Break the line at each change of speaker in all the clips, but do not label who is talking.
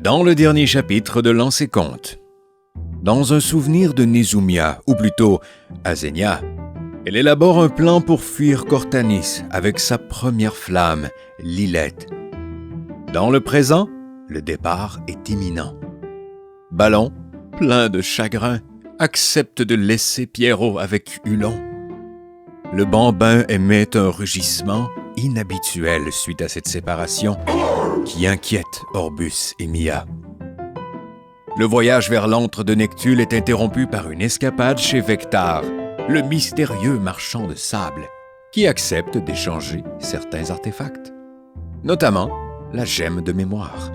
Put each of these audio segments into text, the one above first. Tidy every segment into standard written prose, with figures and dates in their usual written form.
Dans le dernier chapitre de Lancer Compte, dans un souvenir de Nezumia, ou plutôt Azenia, elle élabore un plan pour fuir Cortanis avec sa première flamme, Lilette. Dans le présent, le départ est imminent. Ballon, plein de chagrin, accepte de laisser Pierrot avec Hulon. Le bambin émet un rugissement inhabituel suite à cette séparation qui inquiète Orbus et Mia. Le voyage vers l'antre de Nectul est interrompu par une escapade chez Vectar, le mystérieux marchand de sable, qui accepte d'échanger certains artefacts, notamment la gemme de mémoire,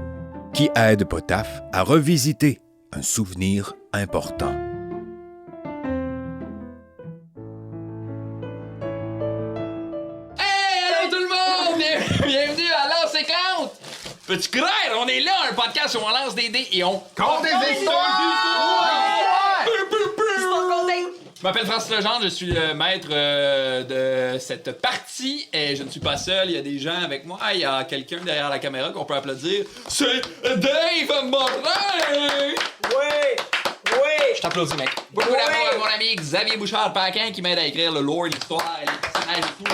qui aide Potaf à revisiter un souvenir important.
Bienvenue à Lancer Compte! Peux-tu croire? On est là, un podcast où on lance des dés et on
compte des histoires!
Je m'appelle Francis Legendre, je suis le maître de cette partie et je ne suis pas seul, il y a des gens avec moi, il y a quelqu'un derrière la caméra qu'on peut applaudir. C'est Dave Morin!
Oui!
Je t'applaudis, mec. Beaucoup d'amour à mon ami Xavier Bouchard-Paquin qui m'aide à écrire le lore, l'histoire, les personnages et tout.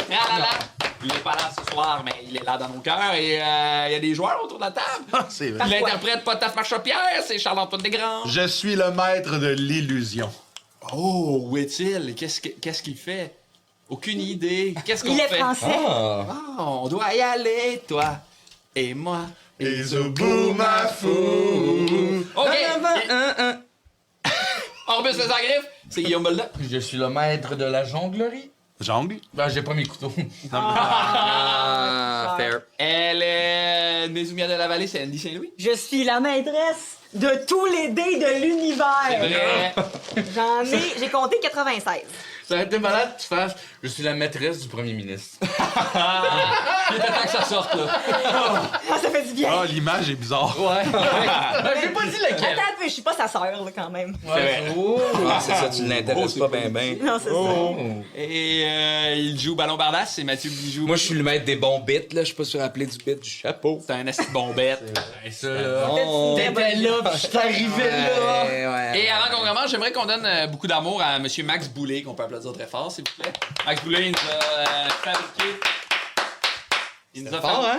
Il n'est pas là ce soir, mais il est là dans nos cœurs. Et il y a des joueurs autour de la table.
Ah, c'est vrai.
L'interprète Potaf Marchopierre, c'est Charles-Antoine Desgrands.
Je suis le maître de l'illusion.
Oh, où est-il? Qu'est-ce qu'il fait? Aucune idée. Qu'est-ce qu'on fait?
Il est français.
Ah, on doit y aller, toi et moi.
Et Zoboumafou.
OK. Orbus les griffes, c'est Guillaume Bolda.
Je suis le maître de la jonglerie.
Jongle?
Ben, j'ai pas mes couteaux.
Fair. Elle est Nezumia de la Vallée, c'est Andy Saint-Louis.
Je suis la maîtresse de tous les dés de l'univers.
C'est vrai.
J'ai compté 96.
Ça aurait été malade que tu fasses. Je suis la maîtresse du premier ministre.
Il est temps que ça sorte, là.
Ah, ça fait du bien.
Ah, l'image est bizarre.
Ouais.
Ben, j'ai pas dit lequel.
Attends un peu, je suis pas sa sœur, là, quand même.
Ouais. Oh.
Ah, c'est ça, tu l'intéresse pas ben ben.
Non, c'est
Et il joue Ballon Bardasse, c'est Mathieu Bijou.
Moi, je suis le maître des bons bits, là. Je sais pas si tu rappelé du bit du chapeau.
C'est un asti de bombette.
Et ça, là.
Oh.
T'étais là, pis je suis arrivé là.
Ouais.
Et avant qu'on commence, j'aimerais qu'on donne beaucoup d'amour à Monsieur Max Boulay, qu'on peut applaudir très fort, s'il vous plaît. Max Boulay, il nous a fabriqué...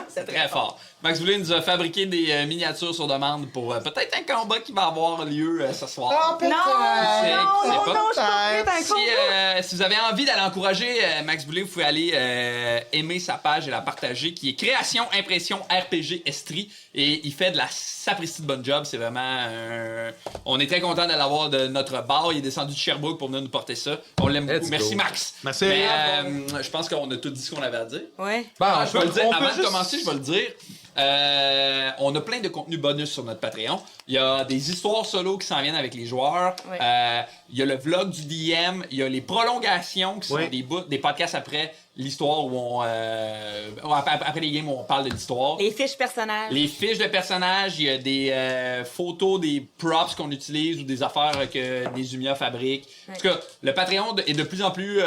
C'est très fort. Max Boulay nous a fabriqué des miniatures sur demande pour peut-être un combat qui va avoir lieu ce soir.
Non, je suis pas prête à un combat.
Si vous avez envie d'aller encourager Max Boulay, vous pouvez aller aimer sa page et la partager, qui est Création, Impression, RPG, Estrie. Et il fait de la sapristi de bonne job. C'est vraiment... On est très content de l'avoir de notre bar. Il est descendu de Sherbrooke pour venir nous porter ça. On l'aime beaucoup. Merci, Max.
Merci.
Mais, je pense qu'on a tout dit ce qu'on avait à dire.
Ouais.
Je vais le dire. Avant de commencer, je vais le dire. On a plein de contenus bonus sur notre Patreon. Il y a des histoires solo qui s'en viennent avec les joueurs.
Ouais.
Il y a le vlog du DM. Il y a les prolongations qui sont
Oui.
des podcasts après l'histoire où après les games où on parle de l'histoire.
Les fiches personnages.
Les fiches de personnages, il y a des photos, des props qu'on utilise ou des affaires que Nezumia fabrique.
Ouais.
En tout cas, le Patreon est de plus en plus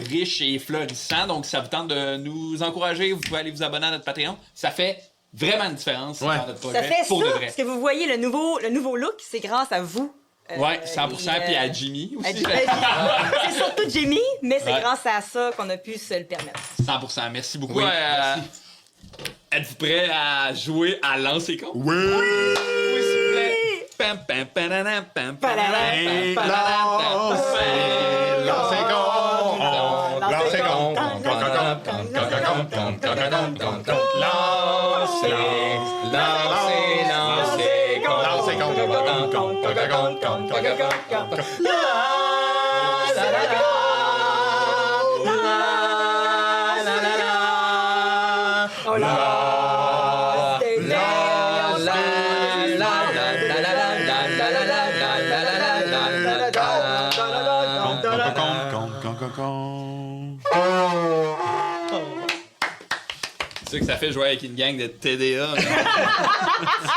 riche et florissant, donc ça vous tente de nous encourager, vous pouvez aller vous abonner à notre Patreon. Ça fait vraiment une différence dans notre projet,
Ça fait
pour de
ça,
vrai.
parce que vous voyez le nouveau look, c'est grâce à vous.
Ouais, 100%, puis à Jimmy aussi.
C'est surtout Jimmy, mais c'est
Ouais.
grâce à ça qu'on a pu se le permettre.
100%, merci beaucoup.
Oui, merci.
Êtes-vous prêts à jouer à Lancer Compte?
Oui!
Oui, s'il vous plaît. Pam, pam, padadam, pam, padadam, pam, padadam,
Lancez compte! Lancez
C'est ça que ça fait jouer avec une gang de TDA. Tu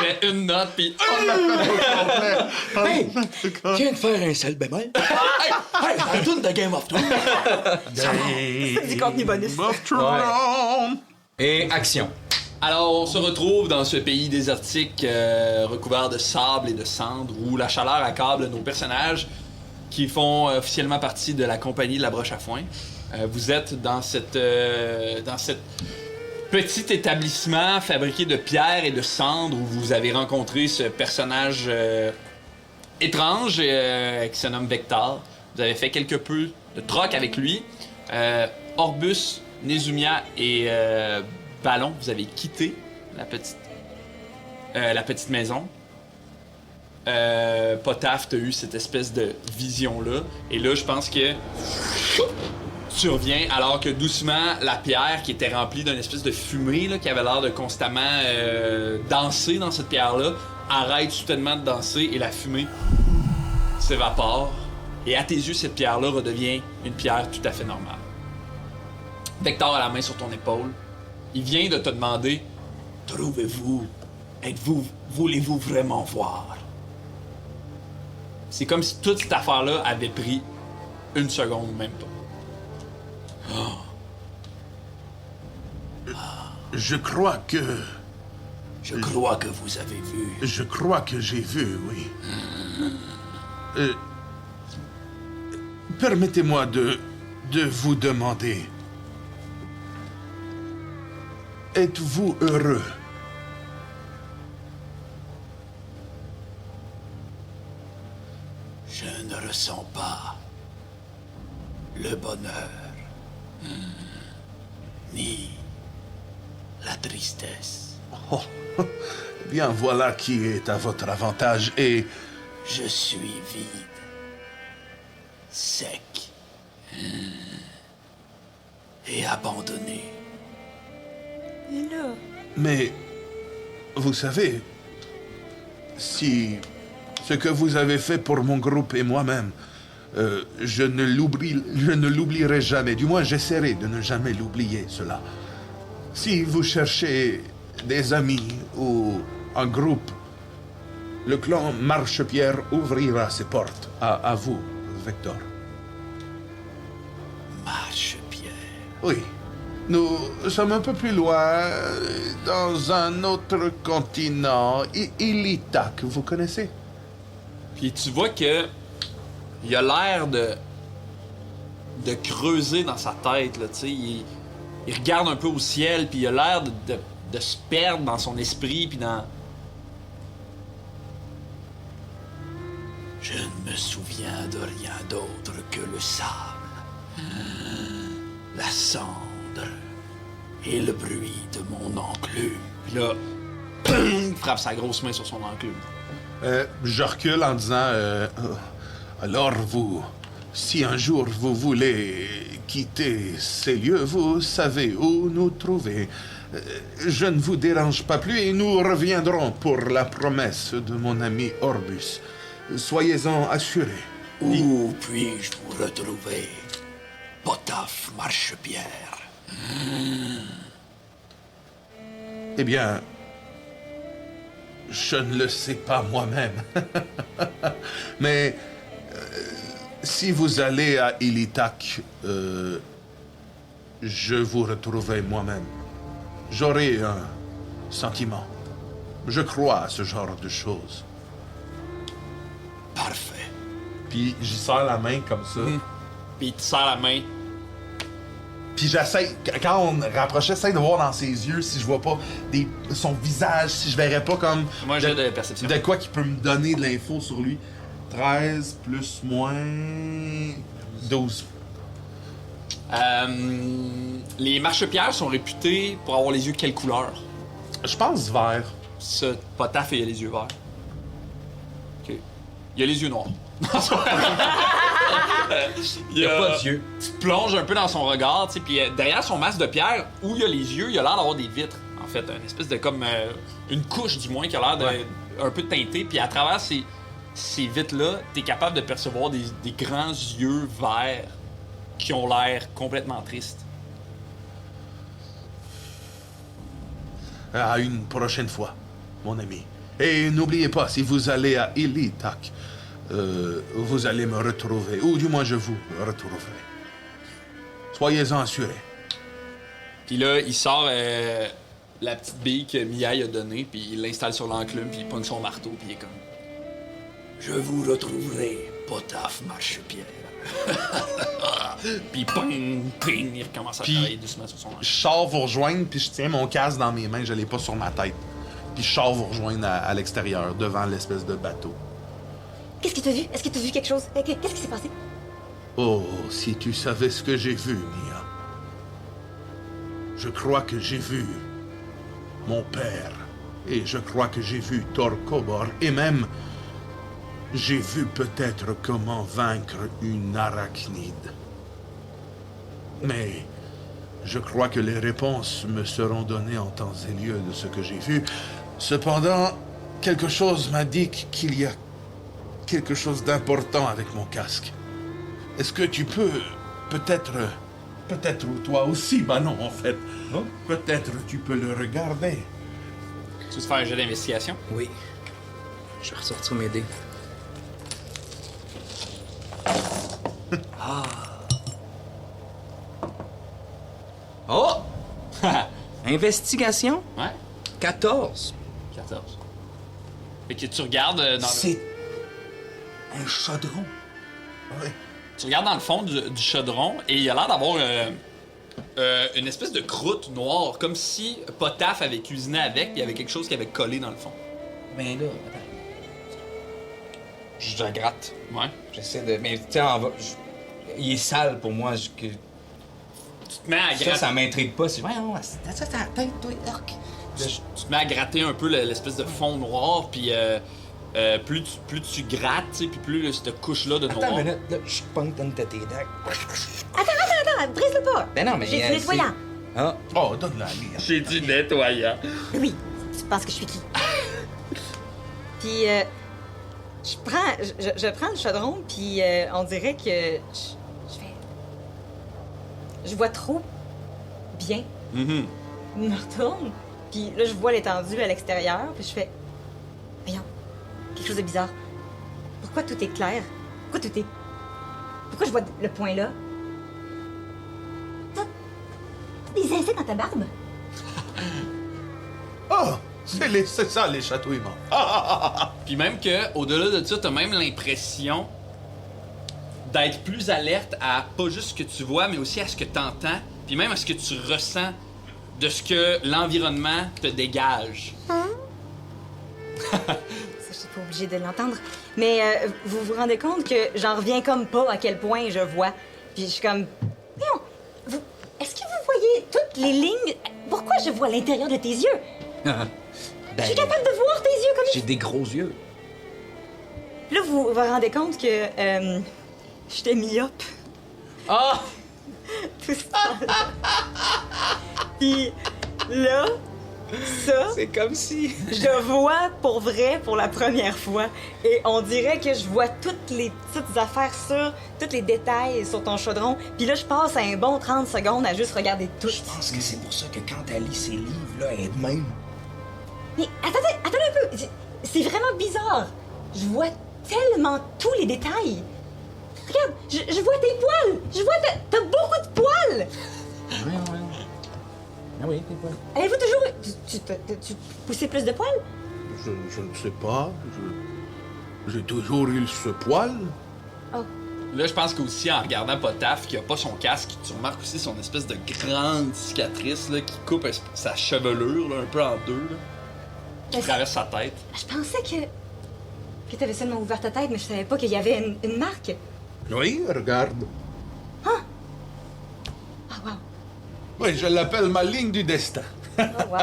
fais une note, puis...
Hey! Je viens de faire un seul bémol.
Hey, la toune de Game of Thrones!
C'est du contenu bonus.
Of Thrones!
Et action.
Alors, on se retrouve dans ce pays désertique recouvert de sable et de cendres où la chaleur accable nos personnages qui font officiellement partie de la compagnie de la broche à foin. Vous êtes dans cet petit établissement fabriqué de pierre et de cendres où vous avez rencontré ce personnage étrange qui se nomme Vector. Vous avez fait quelque peu de troc avec lui. Orbus, Nezumia et Ballon, vous avez quitté la petite maison. Potaf, t'as eu cette espèce de vision-là. Et là, je pense que tu reviens alors que doucement, la pierre qui était remplie d'une espèce de fumée là, qui avait l'air de constamment danser dans cette pierre-là, arrête soudainement de danser et la fumée s'évapore. Et à tes yeux, cette pierre-là redevient une pierre tout à fait normale. Vector a la main sur ton épaule. Il vient de te demander « Trouvez-vous? Voulez-vous vraiment voir? » C'est comme si toute cette affaire-là avait pris une seconde, même pas.
Je crois que...
Je crois que vous avez vu.
Je crois que j'ai vu, oui. Permettez-moi de vous demander... Êtes-vous heureux?
Je ne ressens pas le bonheur, ni la tristesse.
Oh, bien voilà qui est à votre avantage et...
Je suis vide, sec et abandonné.
Et là,
Mais, vous savez, si ce que vous avez fait pour mon groupe et moi-même, je ne l'oublierai jamais. Du moins, j'essaierai de ne jamais l'oublier, cela. Si vous cherchez des amis ou un groupe, le clan Marchepierre ouvrira ses portes à vous, Vector.
Marchepierre.
Oui. Nous sommes un peu plus loin, dans un autre continent, Ilitak, vous connaissez?
Puis tu vois que il a l'air de creuser dans sa tête, là, tu sais. Il regarde un peu au ciel, puis il a l'air de se perdre dans son esprit, puis dans...
Je ne me souviens de rien d'autre que le sable, la cendre et le bruit de mon enclume.
Puis là, il frappe sa grosse main sur son enclume.
Je recule en disant, alors vous, si un jour vous voulez quitter ces lieux, vous savez où nous trouver. Je ne vous dérange pas plus et nous reviendrons pour la promesse de mon ami Orbus. Soyez-en assurés.
Où puis-je vous retrouver, Potaf Marchepierre?
Eh bien, je ne le sais pas moi-même. Mais si vous allez à Ilitak, je vous retrouverai moi-même. J'aurai un sentiment. Je crois à ce genre de choses.
Parfait.
Puis j'y serre la main comme ça.
Puis il te serre la main.
Puis j'essaie, quand on rapproche, j'essaie de voir dans ses yeux si je vois pas son visage, si je verrais pas comme...
Moi, j'ai de perception.
De quoi qui peut me donner de l'info sur lui. 13 plus moins 12.
Les marchepières sont réputés pour avoir les yeux quelle couleur?
Je pense vert.
Ça, Potaf, il a les yeux verts. OK. Il a les yeux noirs.
Il y a pas d'yeux.
Tu te plonges un peu dans son regard, tu sais, puis derrière son masque de pierre, où il y a les yeux, il a l'air d'avoir des vitres. En fait, une espèce de comme... une couche, du moins, qui a l'air de un peu teintée. Puis à travers ces vitres-là, t'es capable de percevoir des grands yeux verts qui ont l'air complètement tristes.
À une prochaine fois, mon ami. Et n'oubliez pas, si vous allez à Ilitak, vous allez me retrouver, ou du moins je vous retrouverai. Soyez-en assurés.
Puis là, il sort la petite bille que Miaille a donnée, puis il l'installe sur l'enclume, puis il pogne son marteau, puis il est comme...
Je vous retrouverai, Potaf Marchepied.
Puis ping, ping, il recommence à
Puis-
travailler doucement sur son
Je
enclume.
sors vous rejoindre, puis je tiens mon casque dans mes mains, je l'ai pas sur ma tête. Puis je sors vous rejoindre à l'extérieur, devant l'espèce de bateau.
Qu'est-ce que t'as vu? Est-ce que t'as vu quelque chose? Qu'est-ce qui s'est passé?
Oh, si tu savais ce que j'ai vu, Mia. Je crois que j'ai vu mon père. Et je crois que j'ai vu Thor Kobor. Et même, j'ai vu peut-être comment vaincre une arachnide. Mais je crois que les réponses me seront données en temps et lieu de ce que j'ai vu. Cependant, quelque chose m'indique qu'il y a quelque chose d'important avec mon casque. Est-ce que tu peux, peut-être toi aussi, bah non en fait, peut-être tu peux le regarder.
Tu veux te faire un jeu d'investigation?
Oui. Je vais ressortir mes dés. Oh! Investigation?
Ouais.
14.
14. Fait que tu regardes dans le...
C'est un chaudron.
Oui.
Tu regardes dans le fond du chaudron et il a l'air d'avoir une espèce de croûte noire, comme si Potaf avait cuisiné avec, puis il y avait quelque chose qui avait collé dans le fond.
Ben là, attends. Je la gratte.
Ouais.
J'essaie de. Mais tu sais, il est sale pour moi.
Tu te mets à gratter,
Ça m'intrigue pas. C'est. Voyons, ça ta tête, toi, orc.
tu te mets à gratter un peu l'espèce de fond noir, puis plus tu grattes, tu sais, puis plus cette couche-là de noir.
Attends une minute, là, je punk dans tes dagues.
Attends, brise-le pas!
Ben non, mais.
J'ai du nettoyant.
Ah.
Oh, donne-la à Mia.
J'ai dit nettoyant.
Oui, tu penses que je suis qui? Puis, je prends le chaudron, puis on dirait que je vois trop bien.
Mm-hmm.
Je me retourne, puis là, je vois l'étendue à l'extérieur, puis je fais... Voyons, quelque chose de bizarre. Pourquoi tout est clair? Pourquoi je vois le point là? T'as des insectes dans ta barbe?
Oh, c'est ça les chatouillements.
Puis même que, au-delà de ça, t'as même l'impression d'être plus alerte à pas juste ce que tu vois, mais aussi à ce que t'entends, puis même à ce que tu ressens de ce que l'environnement te dégage.
Ça, je suis pas obligée de l'entendre. Mais vous vous rendez compte que j'en reviens comme pas à quel point je vois. Puis je suis comme... Voyons, est-ce que vous voyez toutes les lignes? Pourquoi je vois l'intérieur de tes yeux? Je suis capable de voir tes yeux comme...
J'ai des gros yeux.
Là, vous vous rendez compte que j'étais myope.
Ah!
Tout ça. Puis là, ça,
C'est comme si.
je le vois pour vrai pour la première fois. Et on dirait que je vois toutes les petites affaires sur, tous les détails sur ton chaudron. Puis là, je passe un bon 30 secondes à juste regarder tout.
Je pense que c'est pour ça que quand elle lit ces livres-là, elle est de même.
Mais attendez un peu. C'est vraiment bizarre. Je vois tellement tous les détails. Regarde, je vois tes poils. Je vois t'as beaucoup de poils.
Ouais. Ah oui, t'es pas.
Avez-vous toujours... Tu poussais plus de poils?
Je ne sais pas. J'ai toujours eu ce poil.
Là, je pense qu'aussi, en regardant Potaf, qui a pas son casque, tu remarques aussi son espèce de grande cicatrice là, qui coupe sa chevelure là, un peu en deux, là, qui traverse sa tête.
Je pensais que t'avais seulement ouvert ta tête, mais je savais pas qu'il y avait une marque.
Oui, regarde.
Ah, wow.
Oui, je l'appelle ma ligne du destin.
Oh, wow.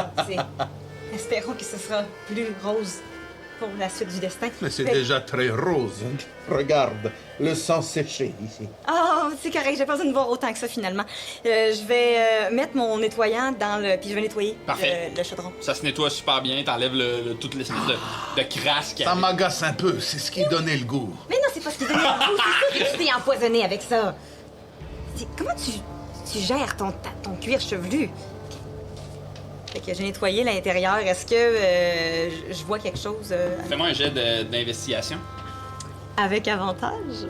Espérons que ce sera plus rose pour la suite du destin.
Mais c'est
Fait-
déjà très rose. Hein. Regarde, le sang séché ici.
Ah, c'est correct, j'ai pas besoin de voir autant que ça finalement. Je vais mettre mon nettoyant dans le... Puis je vais nettoyer
Parfait.
le chaudron.
Ça se nettoie super bien, t'enlèves toute l'espèce de crasse qu'il y
Ça
avait.
m'agace un peu, c'est ce qui donnait le goût.
Mais non, c'est pas ce qui donnait le goût, c'est sûr que tu t'es empoisonné avec ça. Comment tu gères ton cuir chevelu? Fait que j'ai nettoyé l'intérieur. Est-ce que je vois quelque chose
Fais-moi un jet d'investigation.
avec avantage?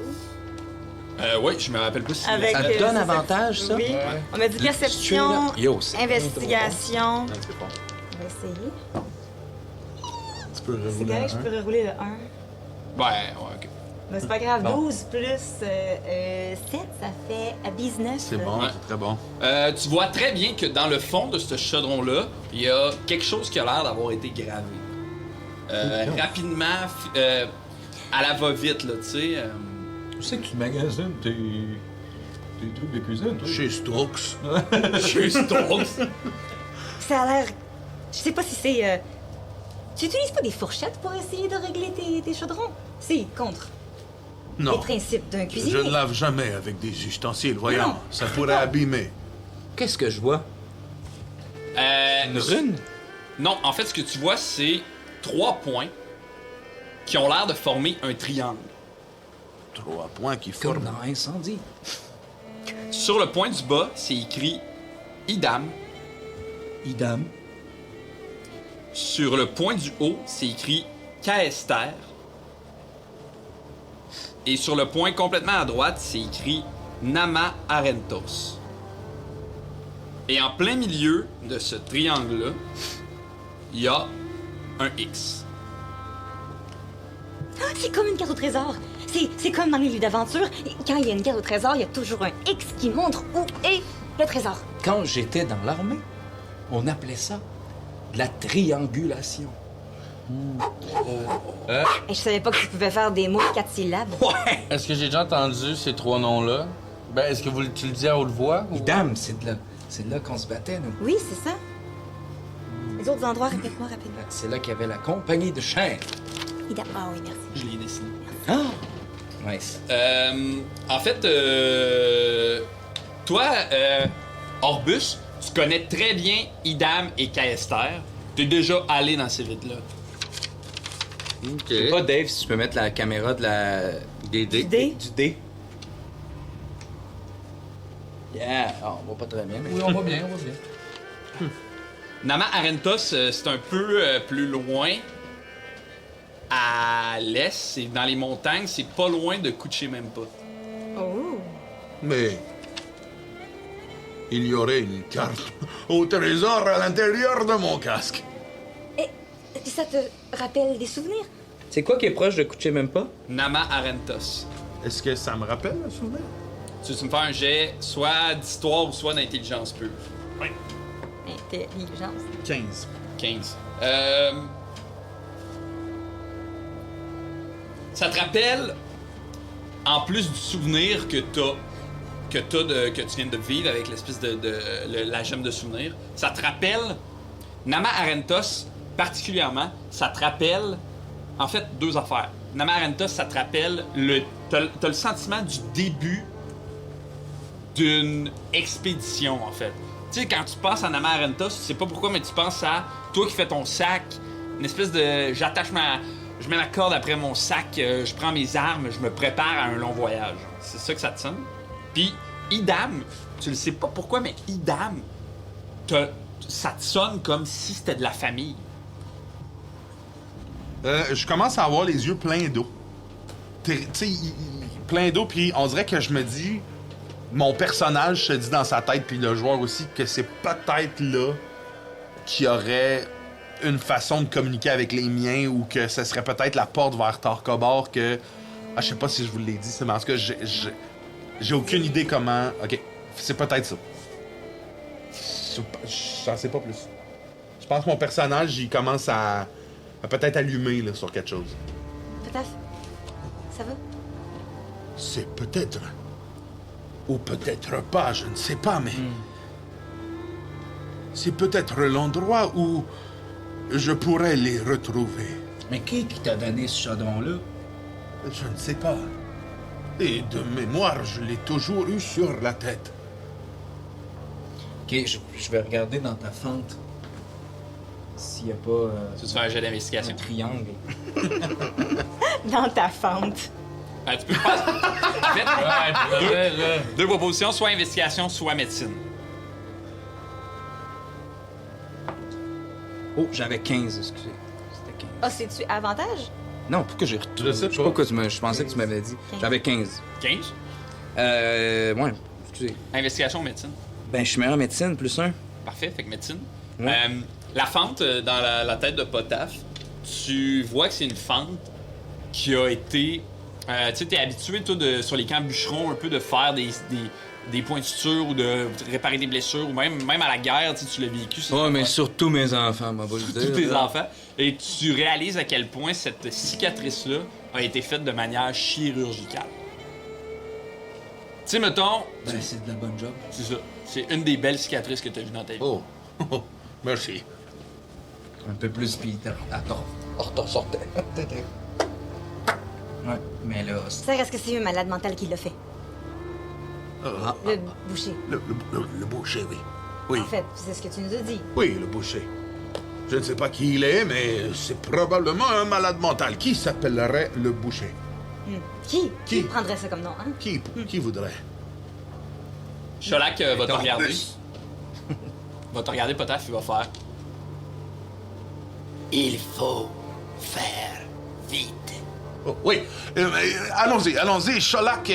Oui, je me rappelle pas si...
Avec,
Ça te donne
c'est
avantage, ça?
Oui. On m'a dit perception,
Yo, c'est-
investigation.
C'est bon.
essayer.
Tu peux
C'est
rerouler
correct, je peux rerouler le 1.
Ouais, ok.
Mais c'est pas grave,
Bon.
12 plus 7, ça fait 19.
C'est bon,
Ouais.
c'est très bon.
Tu vois très bien que dans le fond de ce chaudron-là, il y a quelque chose qui a l'air d'avoir été gravé. Rapidement, à la va-vite, là, tu sais.
Tu sais que tu magasines tes trucs de cuisine, toi?
Chez Strokes.
Juste
Ça a l'air. Je sais pas si c'est. Tu utilises pas des fourchettes pour essayer de régler tes chaudrons? Si, contre. Les
Non.
principes d'un
Je
cuisinier.
ne lave jamais avec des ustensiles, voyons.
Non.
Ça pourrait abîmer.
Qu'est-ce que je vois? Une
Euh,
rune?
non, en fait, ce que tu vois, c'est 3 points qui ont l'air de former un triangle.
3 points qui
Comme
forment.
dans Incendie.
Sur le point du bas, c'est écrit Idam.
Idam.
Sur le point du haut, c'est écrit Caester. Et sur le point complètement à droite, c'est écrit Nama Arentos. Et en plein milieu de ce triangle-là, il y a un X.
Ah, c'est comme une carte au trésor. C'est comme dans les livres d'aventure. Quand il y a une carte au trésor, il y a toujours un X qui montre où est le trésor.
Quand j'étais dans l'armée, on appelait ça de la triangulation.
Et je savais pas que tu pouvais faire des mots de 4 syllabes.
Ouais!
Est-ce que j'ai déjà entendu ces 3 noms-là? Ben, est-ce que tu le dis à haute voix? Ou...
Idam, c'est de là qu'on se battait, nous.
Oui, c'est ça. Les autres endroits, répète-moi rapidement.
C'est là qu'il y avait la compagnie de chênes.
Ah oui, merci.
Je l'ai dessiné.
Ah! Nice.
En fait, toi, Orbus, tu connais très bien Idam et Caester. Tu es déjà allé dans ces vides-là.
Ok.
Je sais pas, Dave, si tu peux mettre la caméra de la...
Des dés.
Du dé.
Du dé. Yeah! Ah, on va pas très bien, mais...
Oui, on va bien, on va bien.
Nama Arentos, c'est un peu plus loin à l'est. C'est dans les montagnes. C'est pas loin de Kuchimempa.
Oh.
Mais il y aurait une carte au trésor à l'intérieur de mon casque.
Et ça te rappelle des souvenirs?
C'est quoi qui est proche de Coucher même pas?
Nama Arentos.
Est-ce que ça me rappelle le souvenir?
Tu veux me faire un jet soit d'histoire ou soit d'intelligence pure?
Intelligence.
15.
15. Ça te rappelle, en plus du souvenir que tu viens de vivre avec l'espèce la gemme de souvenir, ça te rappelle, Nama Arentos particulièrement, ça te rappelle, en fait, 2 affaires. Nama Arentos, ça te rappelle, t'as le sentiment du début d'une expédition, en fait. Tu sais, quand tu penses à Nama Arentos, tu sais pas pourquoi, mais tu penses à toi qui fais ton sac, une espèce de... Je mets ma corde après mon sac, je prends mes armes, je me prépare à un long voyage. C'est ça que ça te sonne. Puis, Idam, tu le sais pas pourquoi, mais Idam, ça te sonne comme si c'était de la famille.
Je commence à avoir les yeux pleins d'eau. Tu sais, plein d'eau, puis on dirait que je me dis... Mon personnage se dit dans sa tête, puis le joueur aussi, que c'est peut-être là qu'il y aurait une façon de communiquer avec les miens ou que ce serait peut-être la porte vers Tarkobor que... Ah, je sais pas si je vous l'ai dit, mais en tout cas, j'ai aucune idée comment... OK, c'est peut-être ça. J'en sais pas plus. Je pense que mon personnage, il commence à peut-être allumer là, sur quelque chose.
Pataf, ça va?
C'est peut-être. Ou peut-être pas, je ne sais pas, mais. C'est peut-être l'endroit où je pourrais les retrouver.
Mais qui t'a donné ce chaudron-là?
Je ne sais pas. Et de mémoire, je l'ai toujours eu sur la tête.
Ok, je vais regarder dans ta fente. S'il n'y a pas
Tu veux faire un jet
un
d'investigation.
triangle.
Dans ta fente.
Tu peux pas... En fait,
Ouais, vrai, là.
2 propositions, soit investigation, soit médecine.
Oh, j'avais 15, excusez. C'était 15.
Ah, c'est-tu avantage?
Non, pourquoi j'ai retourné?
Je sais
Je sais pas
pas.
pourquoi je pensais que tu m'avais dit. J'avais 15.
15.
Ouais, excusez.
Investigation ou médecine.
Ben, je suis meilleur en médecine, plus 1.
Parfait, fait que médecine.
Ouais.
La fente dans la tête de Potaf, tu vois que c'est une fente qui a été... tu sais, t'es habitué, toi, sur les camps bûcherons, un peu de faire des points de suture ou de réparer des blessures, ou même à la guerre, tu l'as vécu.
Ouais, mais surtout mes enfants, moi, va le dire.
Tous tes enfants. Et tu réalises à quel point cette cicatrice-là a été faite de manière chirurgicale. Tu sais, mettons...
Ben, c'est de la bonne job.
C'est ça. C'est une des belles cicatrices que tu as vues dans ta vie.
Oh, merci.
Un peu plus, puis t'en sortais. Ouais, mais là...
Ça reste que c'est un malade mental qui l'a fait. Le boucher.
Le boucher, oui. Oui,
En fait, c'est ce que tu nous as dit.
oui, le boucher. Je ne sais pas qui il est, mais c'est probablement un malade mental. Qui s'appellerait le boucher?
Qui prendrait ça comme nom, hein?
Qui voudrait?
Cholak va te regarder. Va te regarder, Potaf, il va faire...
Il faut faire vite.
Oh, oui, allons-y. Cholak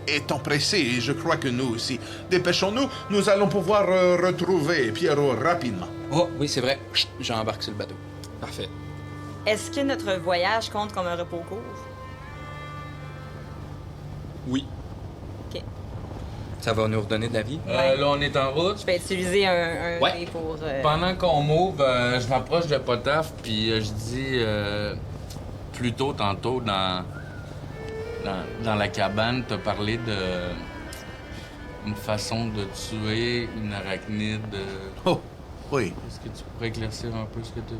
est empressé et je crois que nous aussi. Dépêchons-nous, nous allons pouvoir retrouver Pierrot rapidement.
Oh, oui, c'est vrai. J'embarque sur le bateau.
Parfait.
Est-ce que notre voyage compte comme un repos court?
Oui.
OK.
Ça va nous redonner de la vie?
Ouais.
Là, on est en route.
Je vais utiliser un
Ouais.
dé pour...
Pendant qu'on move, je m'approche de Potaf, puis je dis plus tôt tantôt dans la cabane, t'as parlé de une façon de tuer une arachnide.
Oh, oui.
Est-ce que tu pourrais éclaircir un peu ce que tu as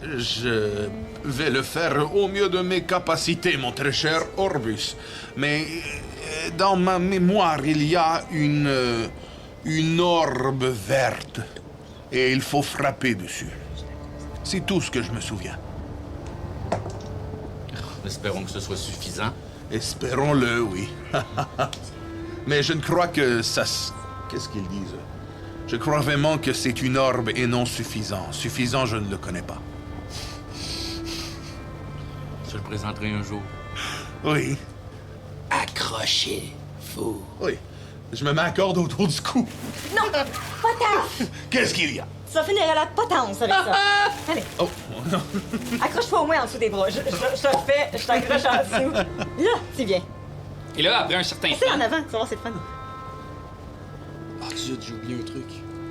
vu?
Je vais le faire au mieux de mes capacités, mon très cher Orbus. Mais dans ma mémoire, il y a une orbe verte. Et il faut frapper dessus. C'est tout ce que je me souviens.
Espérons que ce soit suffisant.
Espérons-le, oui. Mais je ne crois que ça... Qu'est-ce qu'ils disent? Je crois vraiment que c'est une orbe et non suffisant. Suffisant, je ne le connais pas.
Je le présenterai un jour.
Oui,
Accrochez-vous.
oui. Je me mets à corde autour du cou.
Non! Potaf!
Qu'est-ce qu'il y a?
Ça finirait la potence avec ça. Allez,
Oh, non.
accroche-toi au moins en dessous des bras. Je t'accroche en dessous. Là, c'est bien.
Et là, après un certain
C'est en
temps...
avant, tu vas voir, c'est le fun.
Ah, zut, j'ai oublié un truc.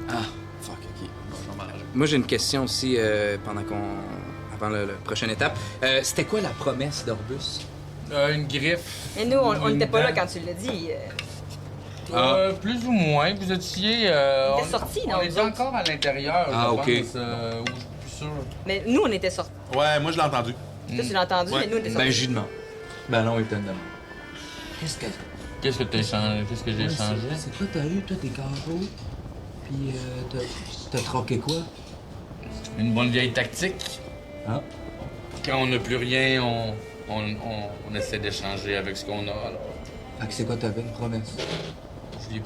Ah, fuck, OK. Bon, je vais m'arranger.
Moi, j'ai une question aussi, avant la prochaine étape. C'était quoi la promesse d'Orbus?
Une griffe.
Et nous, on
Une
n'était pas là
dent.
quand tu l'as dit.
Plus ou moins. Vous étiez...
On était sortis, non,
On
nous
était
autres.
encore à l'intérieur,
Ah,
je
ok.
pense, ou je suis plus sûr.
Mais nous, on était sortis.
Ouais, moi je l'ai entendu.
Toi, tu l'as entendu,
Ouais.
mais nous, on était sortis.
Ben, j'y demande. Ben non, étonnamment.
Qu'est-ce que t'as changé? Qu'est-ce que j'ai changé?
C'est quoi t'as eu, toi, tes carreaux? Puis, t'as troqué quoi?
Une bonne vieille tactique.
Ah.
Quand on n'a plus rien, on essaie d'échanger avec ce qu'on a. Alors,
Fait que c'est quoi t'avais, une promesse?
je lui ai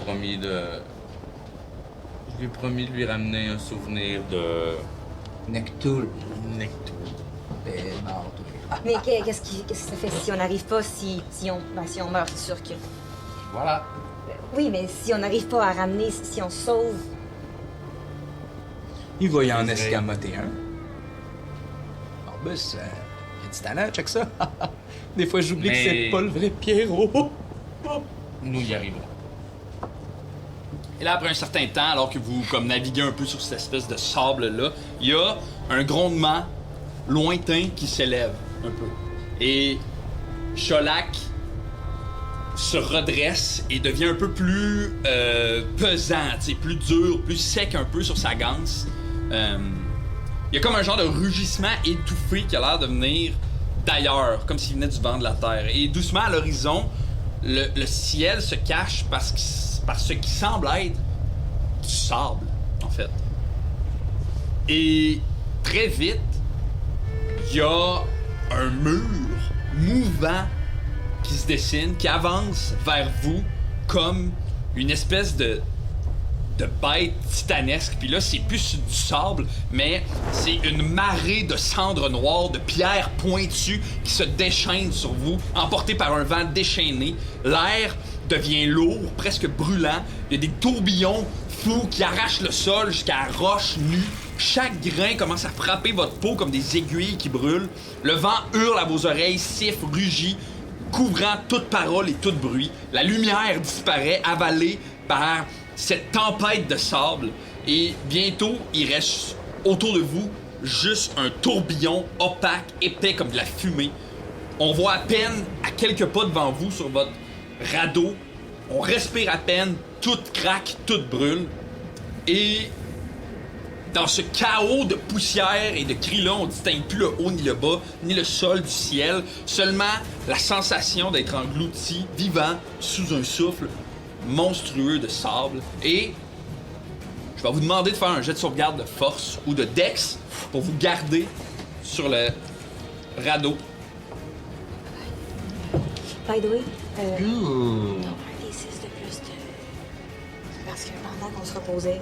promis de lui ramener un souvenir de
Nectul.
Nectou.
T'es mort, toi.
Mais qu'est-ce que ça fait si on n'arrive pas, si on meurt, c'est sûr que...
Voilà.
Oui, mais si on n'arrive pas à ramener, si on se sauve...
Il va y en
C'est vrai.
escamoter un. Orbus, il a du talent, check ça. Des fois, j'oublie que
Mais-
c'est pas le vrai Pierrot.
Nous y arriverons.
Et là, après un certain temps, alors que vous comme naviguez un peu sur cette espèce de sable-là, il y a un grondement lointain qui s'élève un peu. Et Cholak se redresse et devient un peu plus pesant, tu sais, plus dur, plus sec un peu sur sa ganse. Il y a comme un genre de rugissement étouffé qui a l'air de venir d'ailleurs, comme s'il venait du vent de la terre. Et doucement à l'horizon, le ciel se cache par ce qui semble être du sable, en fait. Et très vite, il y a un mur mouvant qui se dessine, qui avance vers vous comme une espèce de bête titanesque. Puis là, c'est plus du sable, mais c'est une marée de cendres noires, de pierres pointues qui se déchaînent sur vous, emportées par un vent déchaîné. L'air devient lourd, presque brûlant. Il y a des tourbillons fou qui arrache le sol jusqu'à la roche nue. Chaque grain commence à frapper votre peau comme des aiguilles qui brûlent. Le vent hurle à vos oreilles, siffle, rugit, couvrant toute parole et tout bruit. La lumière disparaît, avalée par cette tempête de sable. Et bientôt, il reste autour de vous juste un tourbillon opaque, épais comme de la fumée. On voit à peine à quelques pas devant vous sur votre radeau. On respire à peine, tout craque, tout brûle. Et dans ce chaos de poussière et de cris-là, on distingue plus le haut ni le bas, ni le sol du ciel. Seulement la sensation d'être englouti, vivant, sous un souffle monstrueux de sable. Et je vais vous demander de faire un jet de sauvegarde de force ou de dex pour vous garder sur le radeau.
By the way, un des 6 de plus de... Parce que pendant qu'on se reposait,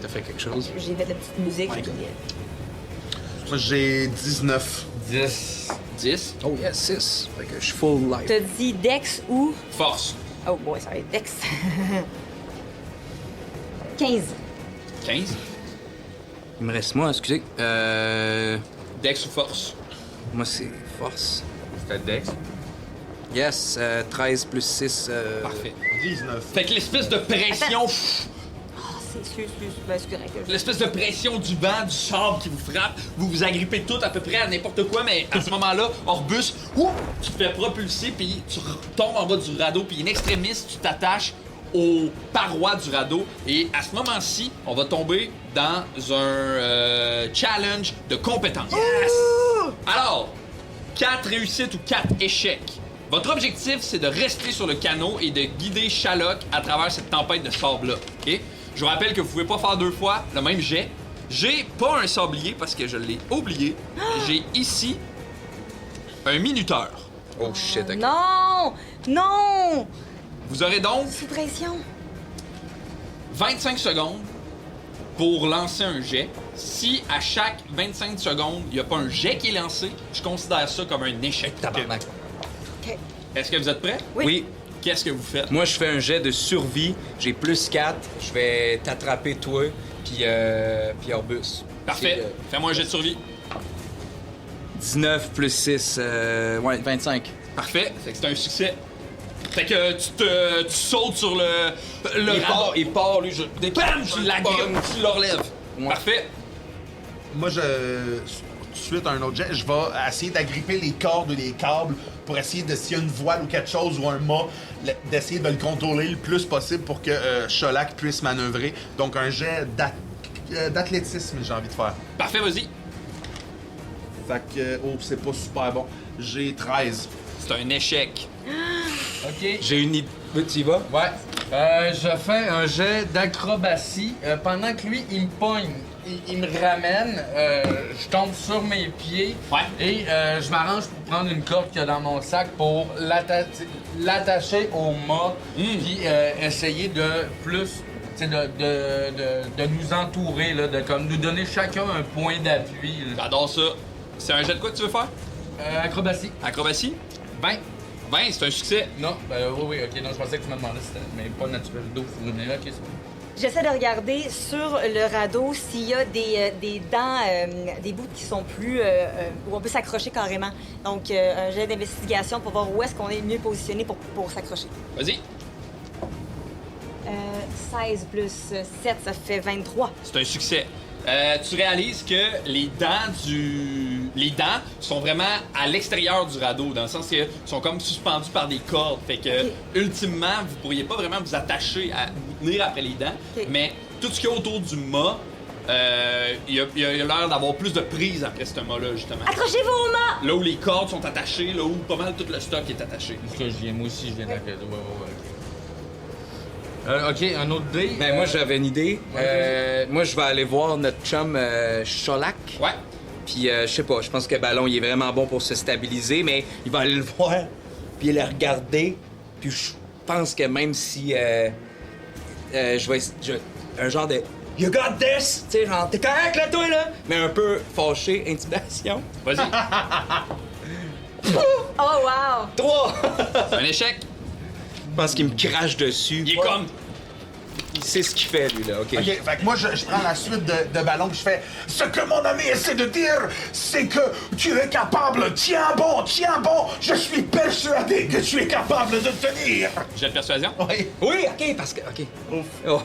T'as fait quelque chose?
j'ai fait de la petite musique.
Ouais.
puis,
Moi, j'ai 19.
10.
Oh yes, 6. Fait que je suis full life.
T'as dit Dex ou...
Force.
Oh boy, ça va être Dex. 15.
15.
Il me reste moi, excusez.
Dex ou force.
Moi, c'est force.
C'était Dex.
Yes, 13 plus 6.
Parfait.
19.
Fait que l'espèce de pression...
Ben, c'est correct.
L'espèce de pression du vent, du sable qui vous frappe, vous vous agrippez tout à peu près à n'importe quoi, mais à ce moment-là, Orbus, tu te fais propulser, puis tu tombes en bas du radeau, puis in extremis, tu t'attaches aux parois du radeau, et à ce moment-ci, on va tomber dans un challenge de compétences. Yes! Alors, 4 réussites ou 4 échecs. Votre objectif, c'est de rester sur le canot et de guider Sherlock à travers cette tempête de sable-là, OK? Je vous rappelle que vous pouvez pas faire 2 fois le même jet. J'ai pas un sablier parce que je l'ai oublié. J'ai ici un minuteur.
Oh shit, ok.
Non! Non!
Vous aurez donc
Sous pression.
25 secondes pour lancer un jet. Si à chaque 25 secondes, il n'y a pas un jet qui est lancé, je considère ça comme un échec.
Tabarnak.
OK.
Est-ce que vous êtes prêts?
Oui.
Qu'est-ce que vous faites?
Moi, je fais un jet de survie. J'ai plus 4. Je vais t'attraper, toi, puis Orbus.
Parfait. Fais-moi un jet de survie.
19 plus 6, ouais, 25.
Parfait. Fait que c'est un succès. Fait que tu sautes sur le radeau.
Il part, lui,
Bam! Tu l'agrippes, tu le relèves.
Ouais.
Parfait.
Moi, suite à un autre jet, je vais essayer d'agripper les cordes ou les câbles pour essayer de, s'il y a une voile ou quelque chose ou un mât, d'essayer de le contrôler le plus possible pour que Sherlock puisse manœuvrer. Donc, un jet d'athlétisme, j'ai envie de faire.
Parfait, vas-y.
Fait que, c'est pas super bon. J'ai 13.
C'est un échec.
OK.
J'ai une idée. Tu y vas?
Ouais. Je fais un jet d'acrobatie. Pendant que lui, il me pogne, il me ramène, je tombe sur mes pieds.
Ouais.
Et je m'arrange pour prendre une corde qu'il y a dans mon sac pour l'attacher au mât. Puis essayer de plus, tu sais, de nous entourer, là, de comme nous donner chacun un point d'appui. là.
J'adore ça. C'est un jet de quoi que tu veux faire?
Acrobatie.
Acrobatie?
20.
20, c'est un succès.
Non, oui, ok, non, je pensais que tu me demandais si c'était, mais pas naturel d'eau, ok, c'est bon.
J'essaie de regarder sur le radeau s'il y a des dents, des bouts qui sont plus... où on peut s'accrocher carrément. Donc, un jet d'investigation pour voir où est-ce qu'on est mieux positionné pour s'accrocher.
Vas-y.
16 plus 7, ça fait 23.
C'est un succès. Tu réalises que les dents sont vraiment à l'extérieur du radeau, dans le sens qu'ils sont comme suspendus par des cordes. Fait que,
Ok.
ultimement, vous pourriez pas vraiment vous attacher à vous tenir après les dents.
Ok.
Mais tout ce qu'il y a autour du mât, il y a l'air d'avoir plus de prise après ce mât-là, justement.
Accrochez-vous au mât!
Là où les cordes sont attachées, là où pas mal tout le stock est attaché.
Parce que moi aussi, je viens d'arrêter. Ouais. Ok, un autre dé.
Ben, moi, j'avais une idée. Moi, je vais aller voir notre chum Sherlock.
Ouais.
Puis, je sais pas, je pense que Ballon, il est vraiment bon pour se stabiliser, mais il va aller le voir, puis le regarder. Puis, je pense que même si je vais. Un genre de. You got this! Tu sais, genre, t'es correct là, toi, là? Mais un peu fâché, intimidation.
Vas-y.
Oh, wow!
3!
C'est un échec.
Je pense qu'il me crache dessus.
Il est comme.
il sait ce qu'il fait, lui, là, OK?
OK, fait que moi, je prends la suite de ballon, puis je fais « Ce que mon ami essaie de dire, c'est que tu es capable, tiens bon, je suis persuadé que tu es capable de tenir!
Jet de persuasion. »
Oui, OK, parce que... OK. Oh.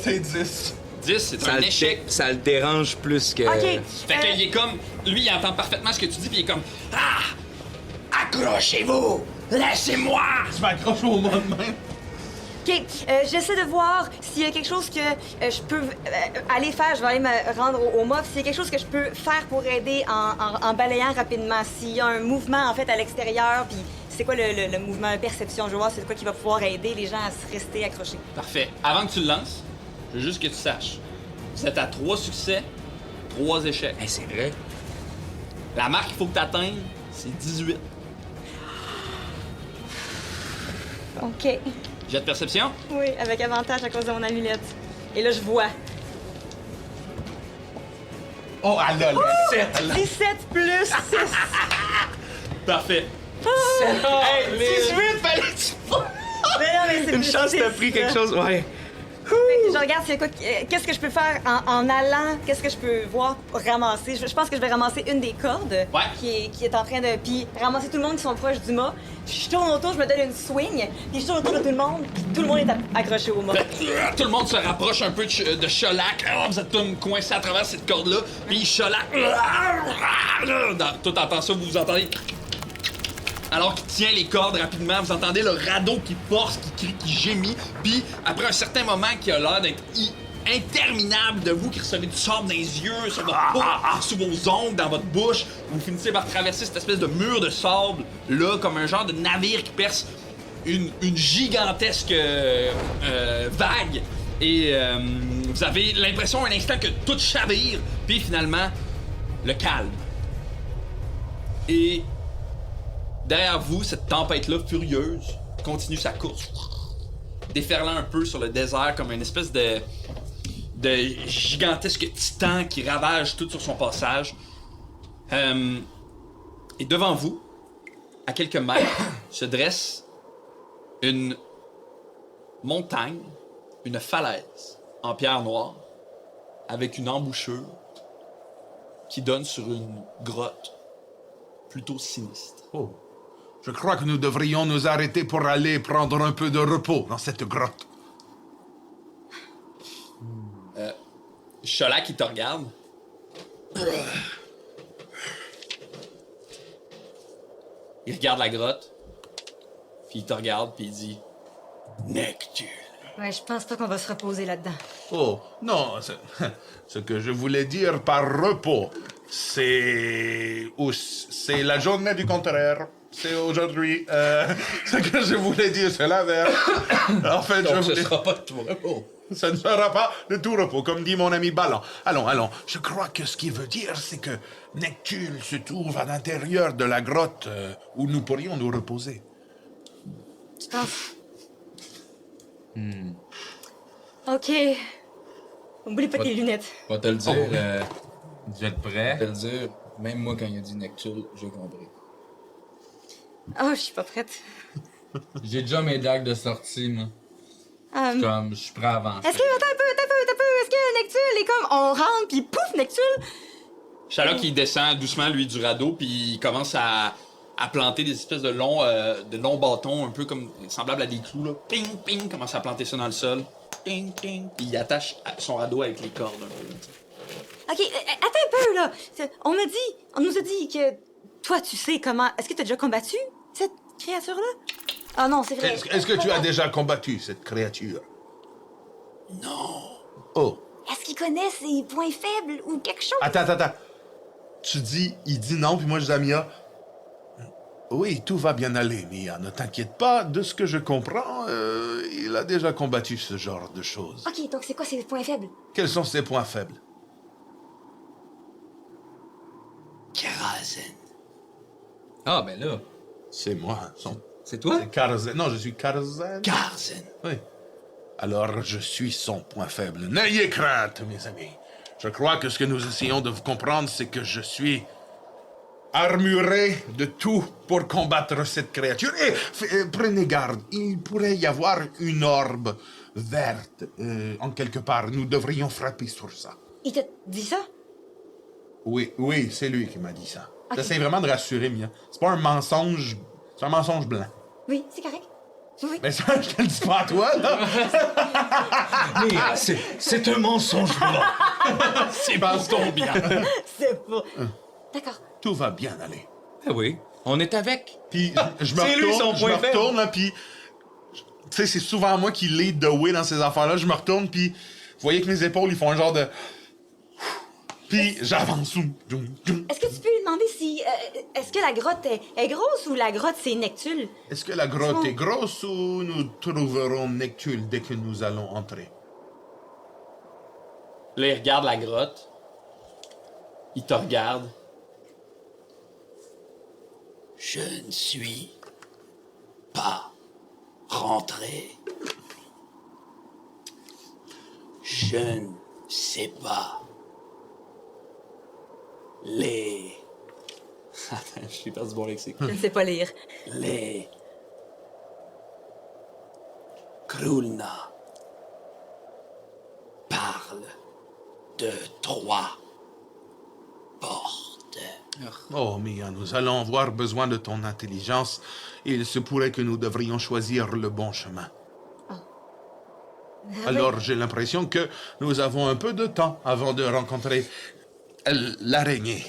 C'est 10.
10, c'est un échec.
Ça le dérange plus que...
OK.
Fait qu'il est comme... Lui, il entend parfaitement ce que tu dis, puis il est comme... Ah! Accrochez-vous! Laissez-moi!
Tu m'accroches au monde même.
OK, j'essaie de voir s'il y a quelque chose que je peux aller faire. Je vais aller me rendre au mob. S'il y a quelque chose que je peux faire pour aider en balayant rapidement. S'il y a un mouvement, en fait, à l'extérieur, puis c'est quoi le mouvement de perception? Je veux voir c'est quoi qui va pouvoir aider les gens à se rester accrochés.
Parfait. Avant que tu le lances, je veux juste que tu saches. Vous êtes à 3 succès, 3 échecs.
Hey, c'est vrai.
La marque qu'il faut que tu atteignes, c'est 18.
OK.
Jet de perception?
Oui, avec avantage à cause de mon amulette. Et là, je vois.
Oh, elle a le 7.
17 plus 6.
Parfait.
Hey, 18, fallait-tu pas?
Mais non, mais c'est
Une
plus
chance
six,
t'as pris
là.
quelque chose, ouais.
Fait que je regarde s'il y a quoi, qu'est-ce que je peux faire en allant, qu'est-ce que je peux voir ramasser. Je pense que je vais ramasser une des cordes qui est en train de... Puis ramasser tout le monde qui sont proches du mât. Puis je tourne autour, je me donne une swing, puis je tourne autour de tout le monde, puis tout le monde est accroché au mât.
Tout le monde se rapproche un peu de Cholac. Vous êtes tous coincés à travers cette corde-là. Puis Cholac... Tout entend ça, vous entendez... Alors qu'il tient les cordes rapidement, vous entendez le radeau qui force, qui crie, qui gémit, puis après un certain moment qui a l'air d'être interminable de vous, qui recevez du sable dans les yeux, sur votre peau, sous vos ongles, dans votre bouche, vous finissez par traverser cette espèce de mur de sable, là, comme un genre de navire qui perce une gigantesque vague, et vous avez l'impression un instant que tout chavire, puis finalement, le calme. Et... derrière vous, cette tempête-là, furieuse, continue sa course. Déferlant un peu sur le désert comme une espèce de gigantesque titan qui ravage tout sur son passage. Et devant vous, à quelques mètres, se dresse une montagne, une falaise en pierre noire, avec une embouchure qui donne sur une grotte plutôt sinistre.
Oh. Je crois que nous devrions nous arrêter pour aller prendre un peu de repos dans cette grotte.
Cholac, il te regarde. Il regarde la grotte, puis il te regarde, puis il dit « Nectul. »
Ouais, je pense pas qu'on va se reposer là-dedans.
Oh, non, ce que je voulais dire par repos, c'est la journée du contraire. C'est aujourd'hui. Ce que je voulais dire, c'est l'inverse. En fait,
Donc, ce sera pas de tout repos.
Ce ne sera pas de tout repos, comme dit mon ami Ballon. Allons. Je crois que ce qu'il veut dire, c'est que Nectul se trouve à l'intérieur de la grotte où nous pourrions nous reposer.
Tu penses? OK. Oublie pas tes lunettes.
Je vais te le dire, vous êtes prêts?
Je vais te le dire, même moi, quand il a dit Nectul, j'ai compris.
Oh, je suis pas prête.
J'ai déjà mes dagues de sortie, moi. Je suis prêt à avancer.
Est-ce que... Attends un peu. Est-ce que Nectul est comme... On rentre, puis pouf, Nectul...
Cholac, il descend doucement, lui, du radeau, puis il commence à planter des espèces de longs bâtons, un peu comme semblables à des clous, là. Ping, ping, commence à planter ça dans le sol. Ping, ping. Puis il attache son radeau avec les cordes, un peu.
OK, attends un peu, là. On nous a dit que... Toi, tu sais comment... Est-ce que t'as déjà combattu cette créature-là? Ah non, c'est vrai.
Est-ce que tu as déjà combattu cette créature?
Non.
Oh.
Est-ce qu'il connaît ses points faibles ou quelque chose?
Attends. Il dit non, puis moi je dis à Mia, oui, tout va bien aller, Mia, ne t'inquiète pas, de ce que je comprends, il a déjà combattu ce genre de choses.
OK, donc c'est quoi ses points faibles?
Quels sont ses points faibles?
Karazen.
Ah, ben là.
C'est moi.
C'est toi?
C'est Karzen. Non, je suis Karzen.
Karzen.
Oui. Alors, je suis son point faible. N'ayez crainte, mes amis. Je crois que ce que nous essayons de vous comprendre, c'est que je suis armuré de tout pour combattre cette créature. Et prenez garde, il pourrait y avoir une orbe
verte, en quelque part. Nous devrions frapper sur ça.
Il t'a dit ça?
Oui, c'est lui qui m'a dit ça.
Ok.
J'essaie vraiment de rassurer Mia. C'est pas un mensonge, c'est un mensonge blanc.
Oui, c'est correct. Oui.
Mais ça, je te le dis pas à toi, là.
Mais c'est un mensonge blanc.
C'est pour ton bien.
C'est pas... D'accord.
Tout va bien aller.
Ah oui, on est avec.
Puis je me
C'est lui, son
retourne,
point faible.
là, puis... Tu sais, c'est souvent moi qui lead the way dans ces affaires-là. Je me retourne, puis vous voyez que mes épaules, ils font un genre de... Puis j'avance.
Est-ce que tu peux lui demander si... est-ce que la grotte est grosse ou la grotte, c'est Nectul?
Est-ce que la grotte est grosse ou nous trouverons Nectul dès que nous allons entrer?
Là, il regarde la grotte. Il te regarde.
Je ne suis pas rentré. Je ne sais pas. Les...
Attends, j'ai perdu mon lexique.
Je ne sais pas lire.
Les... Krulna parlent de 3 portes.
Oh, Mia, nous allons avoir besoin de ton intelligence. Il se pourrait que nous devrions choisir le bon chemin. Alors, j'ai l'impression que nous avons un peu de temps avant de rencontrer l'araignée.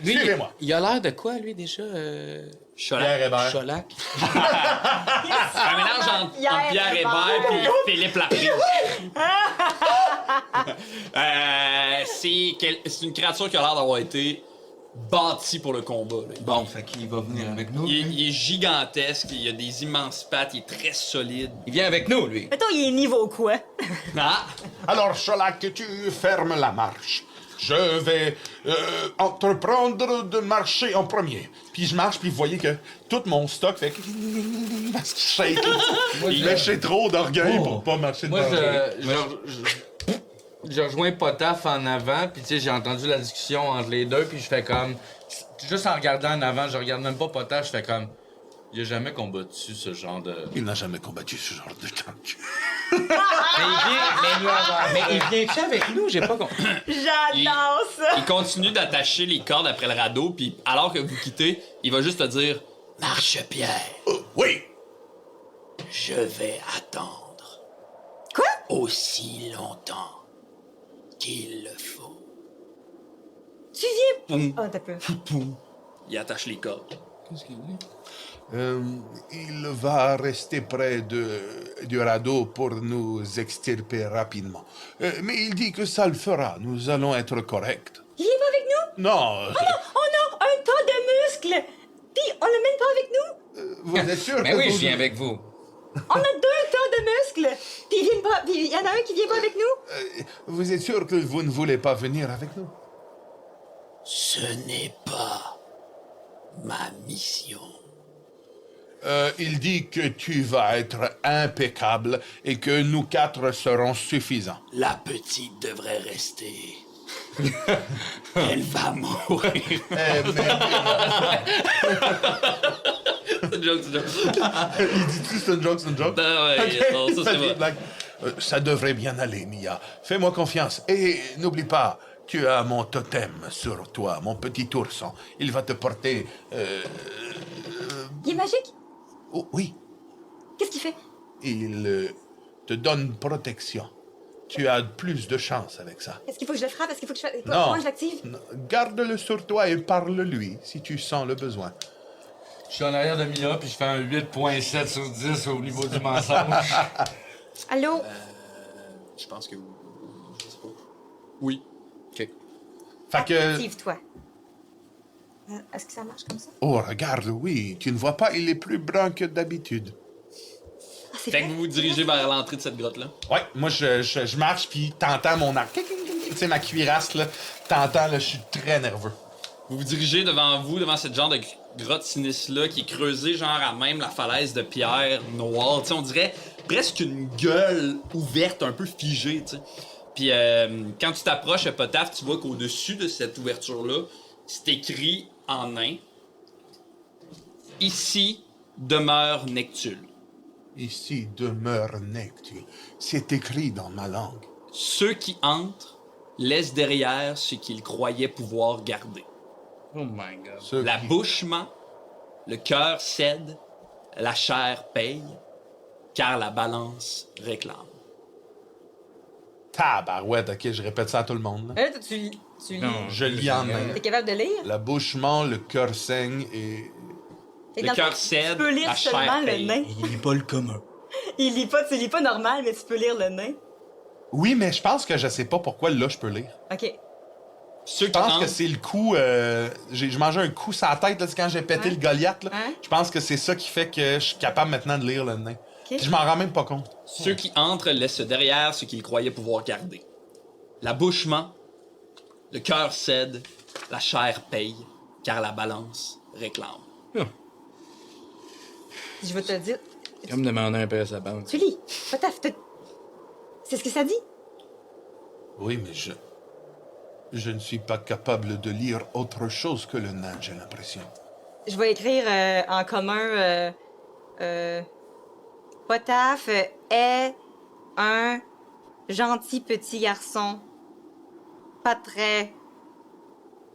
Lui,
Suivez-moi.
il a l'air de quoi, lui, déjà?
Pierre
Hébert.
Cholac.
Un mélange entre Pierre Hébert et Philippe Laprise. C'est une créature qui a l'air d'avoir été bâtie pour le combat. Là.
Bon, fait qu'il va venir avec nous.
Il est gigantesque, il a des immenses pattes, il est très solide.
Il vient avec nous, lui.
Mettons, il est niveau quoi?
Ah!
Alors, Cholak, tu fermes la marche. Je vais entreprendre de marcher en premier. Puis je marche, puis vous voyez que tout mon stock fait... parce qu'il shake. Mais j'ai trop d'orgueil pour pas marcher de
Moi,
danger.
je rejoins Potaf en avant, puis tu sais, j'ai entendu la discussion entre les deux, puis je fais comme... Juste en regardant en avant, je regarde même pas Potaf, je fais comme... Il a jamais combattu ce genre de...
Il n'a jamais combattu ce genre de tank.
Mais il vient-tu avec nous? J'ai pas compris.
J'adore ça!
Il continue d'attacher les cordes après le radeau, puis alors que vous quittez, il va juste te dire
Marche, Pierre.
Oui!
Je vais attendre.
Quoi?
Aussi longtemps qu'il le faut.
Tu viens... Oh, t'as peur.
il attache les cordes.
Il va rester près du radeau pour nous extirper rapidement. Mais il dit que ça le fera. Nous allons être corrects.
Il vient pas avec nous?
Non!
On a un tas de muscles! Puis on l'amène pas avec nous?
Vous êtes sûr
Mais
que
oui,
vous...
je viens avec vous.
On a 2 tas de muscles! Puis ils viennent pas... Puis il y en a un qui vient pas avec nous?
Vous êtes sûr que vous ne voulez pas venir avec nous?
Ce n'est pas ma mission.
Il dit que tu vas être impeccable et que nous 4 serons suffisants.
La petite devrait rester. Elle va mourir.
C'est une joke, c'est une joke.
Il dit-tu c'est une joke?
Ah ouais,
Ok,
non, ça, c'est vrai.
blague. Ça devrait bien aller, Mia. Fais-moi confiance. Et n'oublie pas, tu as mon totem sur toi, mon petit ourson. Il va te porter...
Il est magique?
Oh, oui,
Qu'est-ce qu'il fait?
il te donne protection. Tu as plus de chance avec ça.
Est-ce qu'il faut que je le frappe? Est-ce qu'il faut que je fasse...
Non.
Comment je l'active?
Non. Garde-le sur toi et parle-lui si tu sens le besoin.
Je suis en arrière de Mia, puis je fais un 8.7 sur 10 au niveau du mensonge.
Allô?
Je pense que... Je sais pas. Oui.
OK.
Fait que...
Active-toi. Est-ce que ça marche comme ça?
Oh, regarde, oui. Tu ne vois pas, il est plus brun que d'habitude.
Ah, c'est
Fait
vrai?
que vous vous dirigez vers l'entrée de cette grotte-là.
Ouais, moi, je marche, puis t'entends mon arc. Tu sais, ma cuirasse, là. T'entends, là, je suis très nerveux.
Vous vous dirigez devant vous, devant cette genre de grotte sinistre-là qui est creusée genre à même la falaise de pierre noire. Tu sais, on dirait presque une gueule ouverte, un peu figée, tu sais. Puis quand tu t'approches à Potaf, tu vois qu'au-dessus de cette ouverture-là, c'est écrit en nain « Ici demeure Nectul ».
Ici demeure Nectul. C'est écrit dans ma langue.
Ceux qui entrent laissent derrière ce qu'ils croyaient pouvoir garder.
Oh my god.
Ceux
La
qui-
bouche ment, le cœur cède, la chair paye, car la balance réclame.
Tabarouette, ok, je répète ça à tout le monde. Là.
Tu lis.
Non.
Je lis en main.
T'es capable de lire?
La bouche ment, le cœur saigne et...
Fait que
Le
dans
cœur
fond,
cède,
Tu peux lire
la
seulement
chair
le
paye.
nain.
Il lit pas le commun.
Tu lis pas normal, mais tu peux lire le nain.
Oui, mais je pense que je sais pas pourquoi là je peux lire.
OK.
Ceux
Je
qui
pense
entrent,
que c'est le coup... je mangeais un coup sur la tête là, c'est quand j'ai pété
Ouais.
le Goliath. Là.
Ouais.
Je pense que c'est ça qui fait que je suis capable maintenant de lire le nain.
OK.
Puis je m'en rends même pas compte.
ceux qui entrent laissent derrière ce qu'ils croyaient pouvoir garder. La bouche ment, le cœur cède, la chair paye, car la balance réclame.
Je vais te le dire.
Comme demander un peu à sa banque.
Tu lis. Pas taf. C'est ce que ça dit?
Oui, mais je ne suis pas capable de lire autre chose que le nain, j'ai l'impression.
Je vais écrire en commun. Potaf est un gentil petit garçon. Pas très.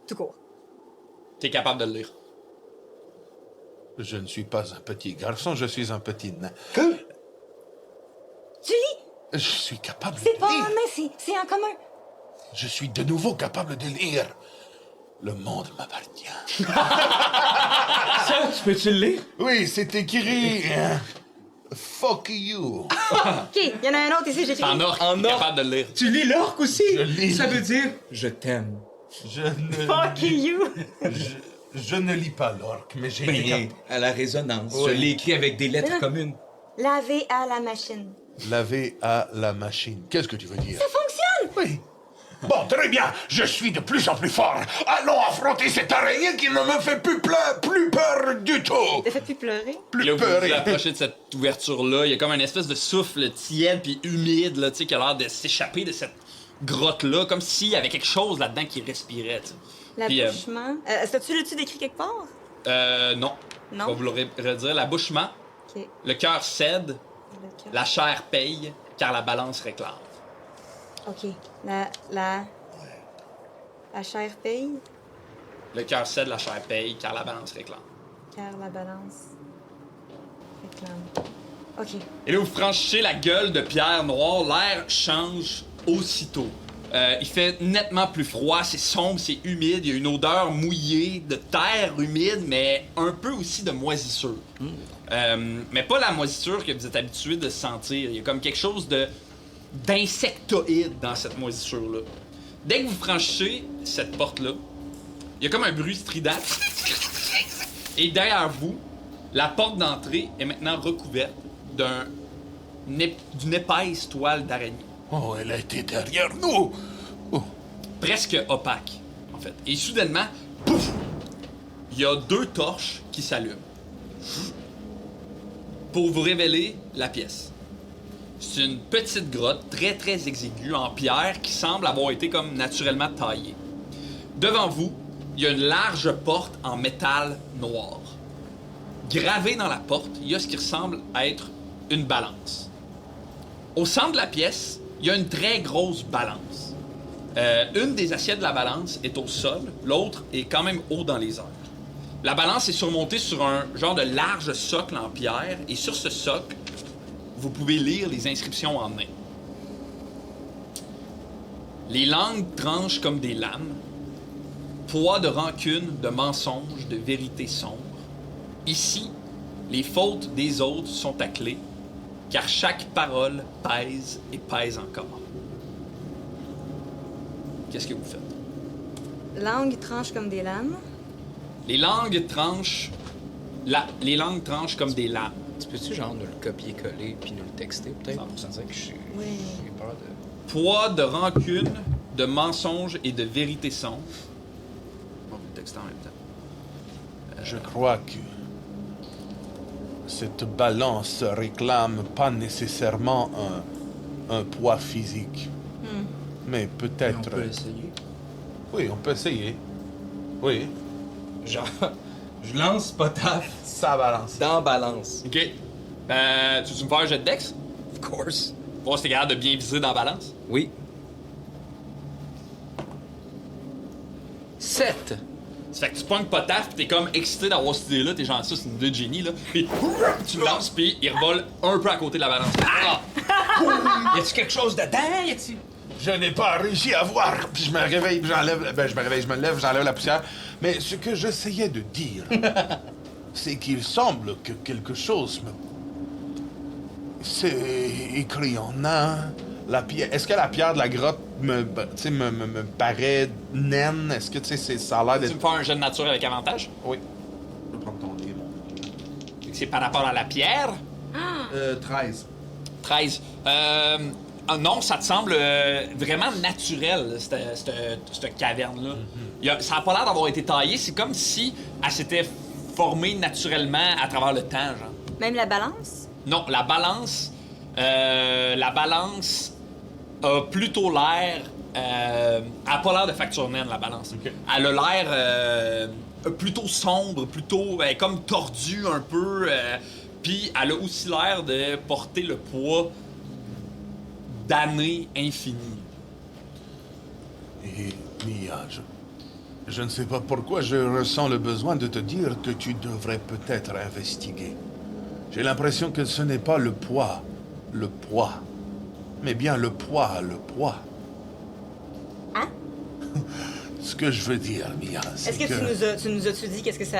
Tout court.
T'es capable de le lire.
Je ne suis pas un petit garçon, je suis un petit nain.
Tu lis?
Je suis capable
C'est
de
pas en
lire.
main, c'est en commun.
Je suis de nouveau capable de lire. Le monde m'appartient.
Ça, tu peux-tu le lire?
Oui, c'est écrit. Fuck you.
OK, il y en a un autre ici, j'écris.
En or, t'es capable de le lire.
Tu lis l'orque aussi?
Je lis.
Ça veut dire je t'aime.
Je ne,
Fuck you!
je ne lis pas l'orque, mais j'ai
Ben, à la résonance.
Oui.
Je l'ai écrit avec des lettres
Mais non.
communes.
Laver à la machine.
lavé à la machine. Qu'est-ce que tu veux dire?
Ça fonctionne!
Oui. Bon, très bien. Je suis de plus en plus fort. Allons affronter cette araignée qui ne me fait plus peur du tout.
T'as fait plus pleurer?
Plus
Là, vous
peur.
vous approchez de cette ouverture-là, il y a comme une espèce de souffle tiède puis humide là, tu sais, qui a l'air de s'échapper de cette grotte-là, comme s'il y avait quelque chose là-dedans qui respirait. Tu sais. Puis,
L'accouchement. L'as-tu décrit quelque part?
Non.
Non.
Je vais vous le redire. L'abouchement,
OK.
le cœur cède,
Le cœur.
la chair paye, car la balance réclame.
OK. La chair paye,
Le cœur cède, la chair paye, car la balance réclame.
car la balance réclame. OK.
Et là, vous franchissez la gueule de pierre noire, l'air change aussitôt. Il fait nettement plus froid, c'est sombre, c'est humide, il y a une odeur mouillée, de terre humide, mais un peu aussi de moisissure. Mais pas la moisissure que vous êtes habitué de sentir. Il y a comme quelque chose d'insectoïde dans cette moisissure-là. Dès que vous franchissez cette porte-là, il y a comme un bruit strident. Et derrière vous, la porte d'entrée est maintenant recouverte d'une épaisse toile d'araignée.
Oh, elle a été derrière nous. Oh.
Presque opaque, en fait. Et soudainement, pouf! Il y a 2 torches qui s'allument. Pour vous révéler la pièce. C'est une petite grotte très très exiguë en pierre qui semble avoir été comme naturellement taillée. Devant vous, il y a une large porte en métal noir. Gravé dans la porte, il y a ce qui ressemble à être une balance. Au centre de la pièce, il y a une très grosse balance. Une des assiettes de la balance est au sol, l'autre est quand même haut dans les airs. La balance est surmontée sur un genre de large socle en pierre, et sur ce socle, vous pouvez lire les inscriptions en nain. Les langues tranchent comme des lames, poids de rancune, de mensonge, de vérité sombre. Ici, les fautes des autres sont à clé, car chaque parole pèse et pèse encore. Qu'est-ce que vous faites?
Langue tranche comme des lames.
Les langues tranchent... Les langues tranchent comme des lames.
Tu peux-tu genre nous le copier-coller puis nous le texter peut-être? 100%. Que j'ai peur de...
Poids de rancune, de mensonge et de vérité sombre. On va vous le texter en même temps.
Je crois que cette balance réclame pas nécessairement un poids physique. Mais peut-être...
On peut essayer.
Oui, on peut essayer. Oui.
Genre,
Je lance Potaf.
Ça balance.
dans balance.
OK. Tu veux me faire un jet de dex?
Of course.
Voir si t'es capable de bien viser dans la balance.
Oui. 7.
Ça fait que tu pognes pas taf, pis t'es comme excité d'avoir cette idée-là, t'es genre ça, c'est une idée de génie, là. Puis tu le lances, puis il revole un peu à côté de la balance. Ah!
Y a-tu quelque chose dedans? Y a-tu...
Je n'ai pas réussi à voir. Puis je me réveille, puis j'enlève. Ben, je me réveille, je me lève, j'enlève la poussière. Mais ce que j'essayais de dire, c'est qu'il semble que quelque chose me. C'est écrit en nain. La pierre. Est-ce que la pierre de la grotte me paraît naine? Est-ce que ça a l'air
Tu
d'être.
me fais un jet de nature avec avantage?
Oui. Je vais prendre ton livre.
Fait que c'est par rapport à la pierre.
13.
13. Non, ça te semble vraiment naturel, cette caverne-là. Ça a pas l'air d'avoir été taillé. C'est comme si elle s'était formée naturellement à travers le temps, genre.
Même la balance?
Non, la balance a plutôt l'air... elle a pas l'air de facture naine, la balance. Elle a l'air plutôt sombre, plutôt comme tordue un peu. Puis elle a aussi l'air de porter le poids d'années infinies.
Et Mia, je ne sais pas pourquoi je ressens le besoin de te dire que tu devrais peut-être investiguer. J'ai l'impression que ce n'est pas le poids, mais bien le poids.
Hein?
Ce que je veux dire, Mia, c'est
Est-ce que tu nous as-tu dit qu'est-ce que ça...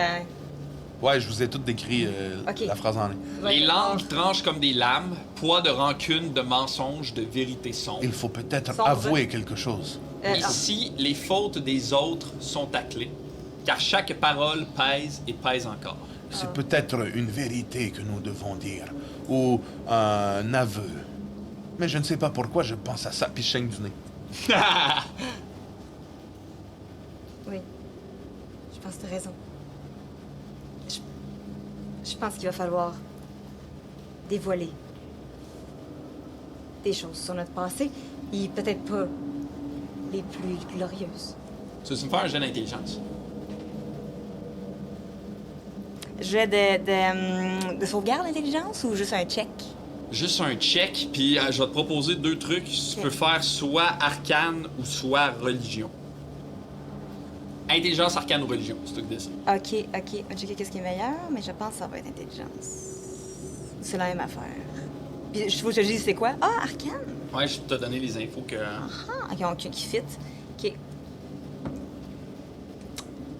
Ouais, je vous ai tout décrit
Ok.
la phrase en ligne.
Les langues tranchent comme des lames, poids de rancune, de mensonge, de vérité sombre.
Il faut peut-être
Sombre.
avouer quelque chose.
Ici, les fautes des autres sont à clé, car chaque parole pèse et pèse encore.
C'est peut-être une vérité que nous devons dire, ou un aveu. Mais je ne sais pas pourquoi je pense à ça, puis je saigne du nez.
Oui. Je pense que t'as raison. Je pense qu'il va falloir dévoiler des choses sur notre passé, et peut-être pas les plus glorieuses.
Tu veux me faire un jeu d'intelligence?
Jet de sauvegarde d'intelligence ou juste un check?
Juste un check, puis je vais te proposer deux trucs. Tu peux faire soit arcane ou soit religion. Intelligence, arcane ou religion, c'est toi qui décides.
Ok. On va checker qu'est-ce qui est meilleur, mais je pense que ça va être intelligence. C'est la même affaire. Puis je vous te dis c'est quoi? Ah, arcane!
Ouais, je t'ai donné les infos que...
Ah, ok, qui fit. Ok.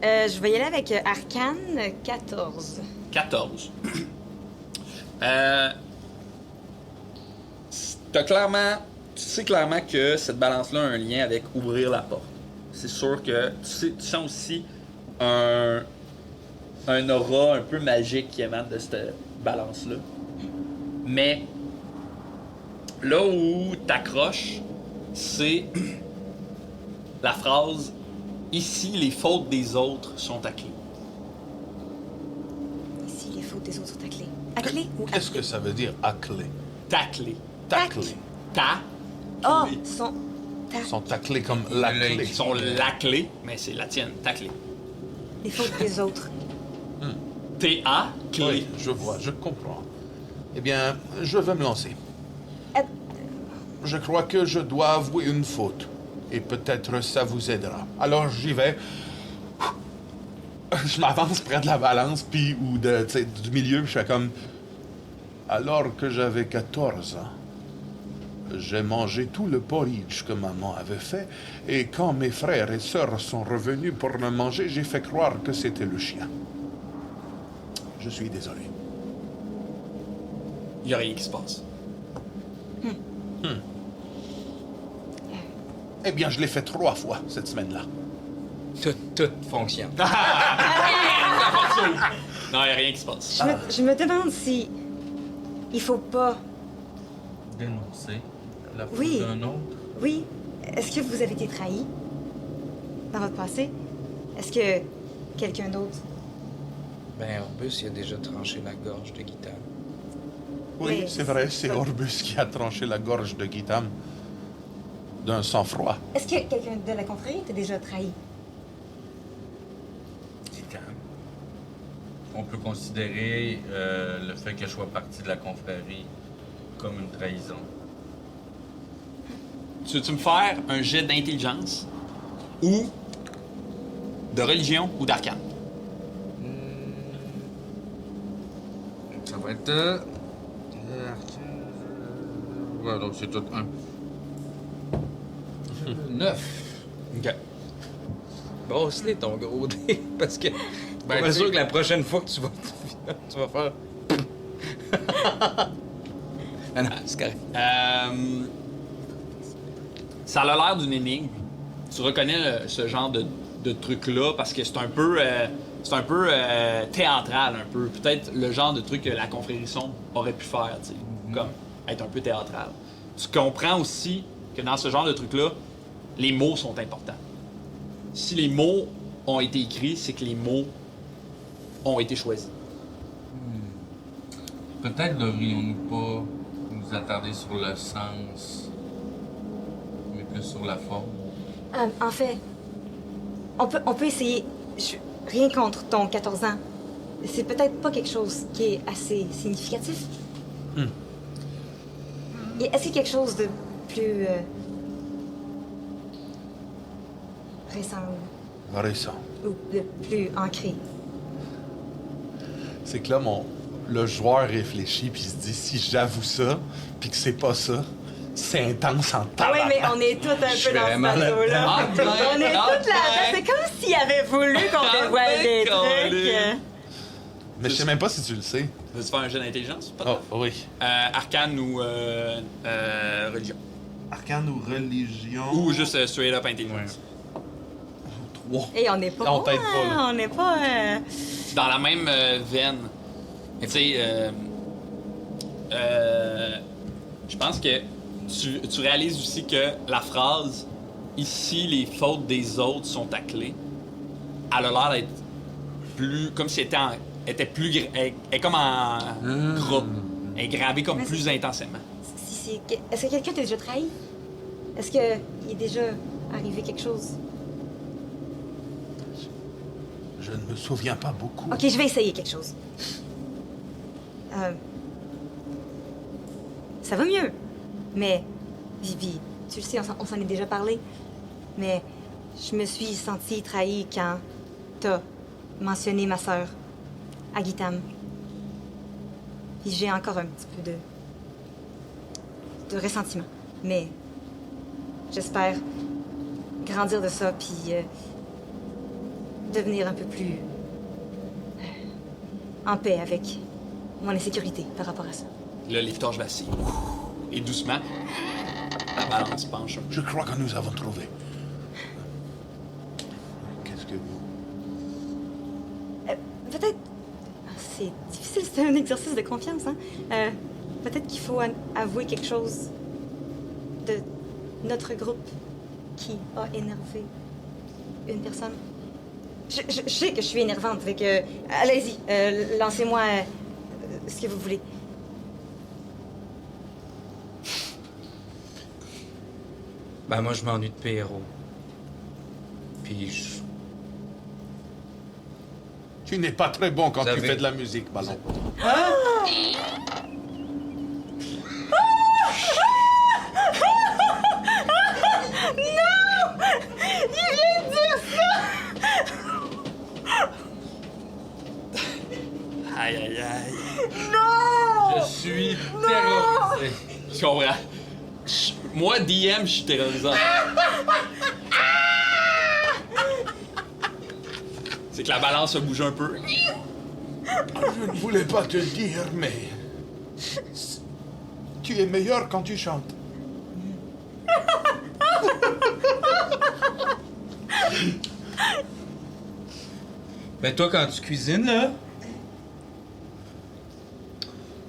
Je vais y aller avec arcane 14.
14. Tu sais clairement que cette balance-là a un lien avec ouvrir la porte. C'est sûr que tu sens aussi un aura un peu magique qui émane de cette balance-là. Mais là où t'accroches, c'est la phrase « Ici, les fautes des autres sont à clé ».
Ici, les fautes des autres sont à clé. À clé ou à
Qu'est-ce que ça veut dire, à clé?
Ta clé.
Taclé.
Ta
Ah,
clé.
sont...
Ils sont taclés comme la clé.
Ils sont la clé, mais c'est la tienne, ta clé.
Les fautes des autres.
T-A, clé.
Oui, je vois, je comprends. Eh bien, je vais me lancer.
Euh,
Je crois que je dois avouer une faute. Et peut-être ça vous aidera. Alors j'y vais. Je m'avance près de la balance, puis ou du milieu, puis je fais comme. Alors que j'avais 14 ans, j'ai mangé tout le porridge que maman avait fait, et quand mes frères et sœurs sont revenus pour le manger, j'ai fait croire que c'était le chien. Je suis désolé.
Il n'y a rien qui se passe.
Eh bien, je l'ai fait 3 fois cette semaine-là.
Tout fonctionne.
Non, il n'y a rien qui se passe.
je me demande si... Il faut pas...
Dénoncer la faute
Oui.
d'un autre.
Oui. Est-ce que vous avez été trahi dans votre passé? Est-ce que quelqu'un d'autre...
Ben, Orbus, il a déjà tranché la gorge de Guitam.
Oui,
Mais
c'est vrai, c'est Orbus qui a tranché la gorge de Guitam d'un sang-froid.
Est-ce que quelqu'un de la confrérie t'a déjà trahi?
Guitam. on peut considérer le fait que je sois parti de la confrérie comme une trahison.
Tu veux-tu me faire un jet d'intelligence ou de religion ou d'arcane?
Ça va être... ouais, donc c'est tout un. 9.
OK.
Brosse-les ton gros dé, parce que...
Ben,
pas
tu
sûr
sais-
que la prochaine fois que tu vas faire... Ah non, c'est correct.
Ça a l'air d'une énigme. Tu reconnais ce genre de truc-là parce que c'est un peu, théâtral, un peu. Peut-être le genre de truc que la confrérie sombre aurait pu faire, tu sais. Comme être un peu théâtral. Tu comprends aussi que dans ce genre de truc-là, les mots sont importants. Si les mots ont été écrits, c'est que les mots ont été choisis.
Peut-être devrions-nous pas nous attarder sur le sens, mais plus sur la forme.
En fait, on peut essayer. Rien contre ton 14 ans. C'est peut-être pas quelque chose qui est assez significatif. Est-ce qu'il y a quelque chose de plus récent
Récent.
ou de plus ancré?
C'est que là, le joueur réfléchit puis il se dit si j'avoue ça, puis que c'est pas ça, c'est intense en
Oui,
tabarnak.
mais on est tous un
suis
peu dans ce
vraiment
bateau-là.
Ah, ben,
On est
ah,
tous là-dedans. C'est comme s'il avait voulu qu'on dévoile des trucs.
Mais je sais même pas si tu le sais.
Veux-tu faire un jeu d'intelligence?
Oh, oui.
Arcane ou religion?
Arcane ou religion?
Ou juste straight up intelligence.
Et on n'est pas.
On t'aide pas, là.
On n'est pas.
Dans la même veine. Tu sais, je pense que tu réalises aussi que la phrase « Ici, les fautes des autres sont ta clé », elle a l'air d'être plus... comme si elle était plus... Elle est comme en gras. Elle est gravée comme
Mais
plus intensément.
Est-ce que quelqu'un t'a déjà trahi? Est-ce qu'il est déjà arrivé quelque chose?
Je ne me souviens pas beaucoup.
Ok, je vais essayer quelque chose. Ça va mieux. Mais, Vivi, tu le sais, on s'en est déjà parlé. Mais je me suis sentie trahie quand t'as mentionné ma sœur, Agitam. Puis j'ai encore un petit peu de ressentiment. Mais j'espère grandir de ça, puis devenir un peu plus en paix avec mon insécurité par rapport à ça.
Là, les torches vacillent. Et doucement, la balance penche un peu.
Je crois que nous avons trouvé. Qu'est-ce que...
Peut-être... C'est difficile, c'est un exercice de confiance, hein? Peut-être qu'il faut avouer quelque chose de notre groupe qui a énervé une personne. Je sais que je suis énervante, fait que... allez-y, lancez-moi ce que vous voulez.
Ben moi, je m'ennuie de Pierrot. Puis je...
Tu n'es pas très bon quand
Vous
tu
avez-
fais de la musique, Ballon.
Aïe, aïe, aïe.
Je suis terrorisé.
Je comprends. Moi, DM, je suis terrorisant. C'est que la balance a bougé un peu.
Je ne voulais pas te le dire, mais... Tu es meilleur quand tu chantes.
Ben toi, quand tu cuisines, là...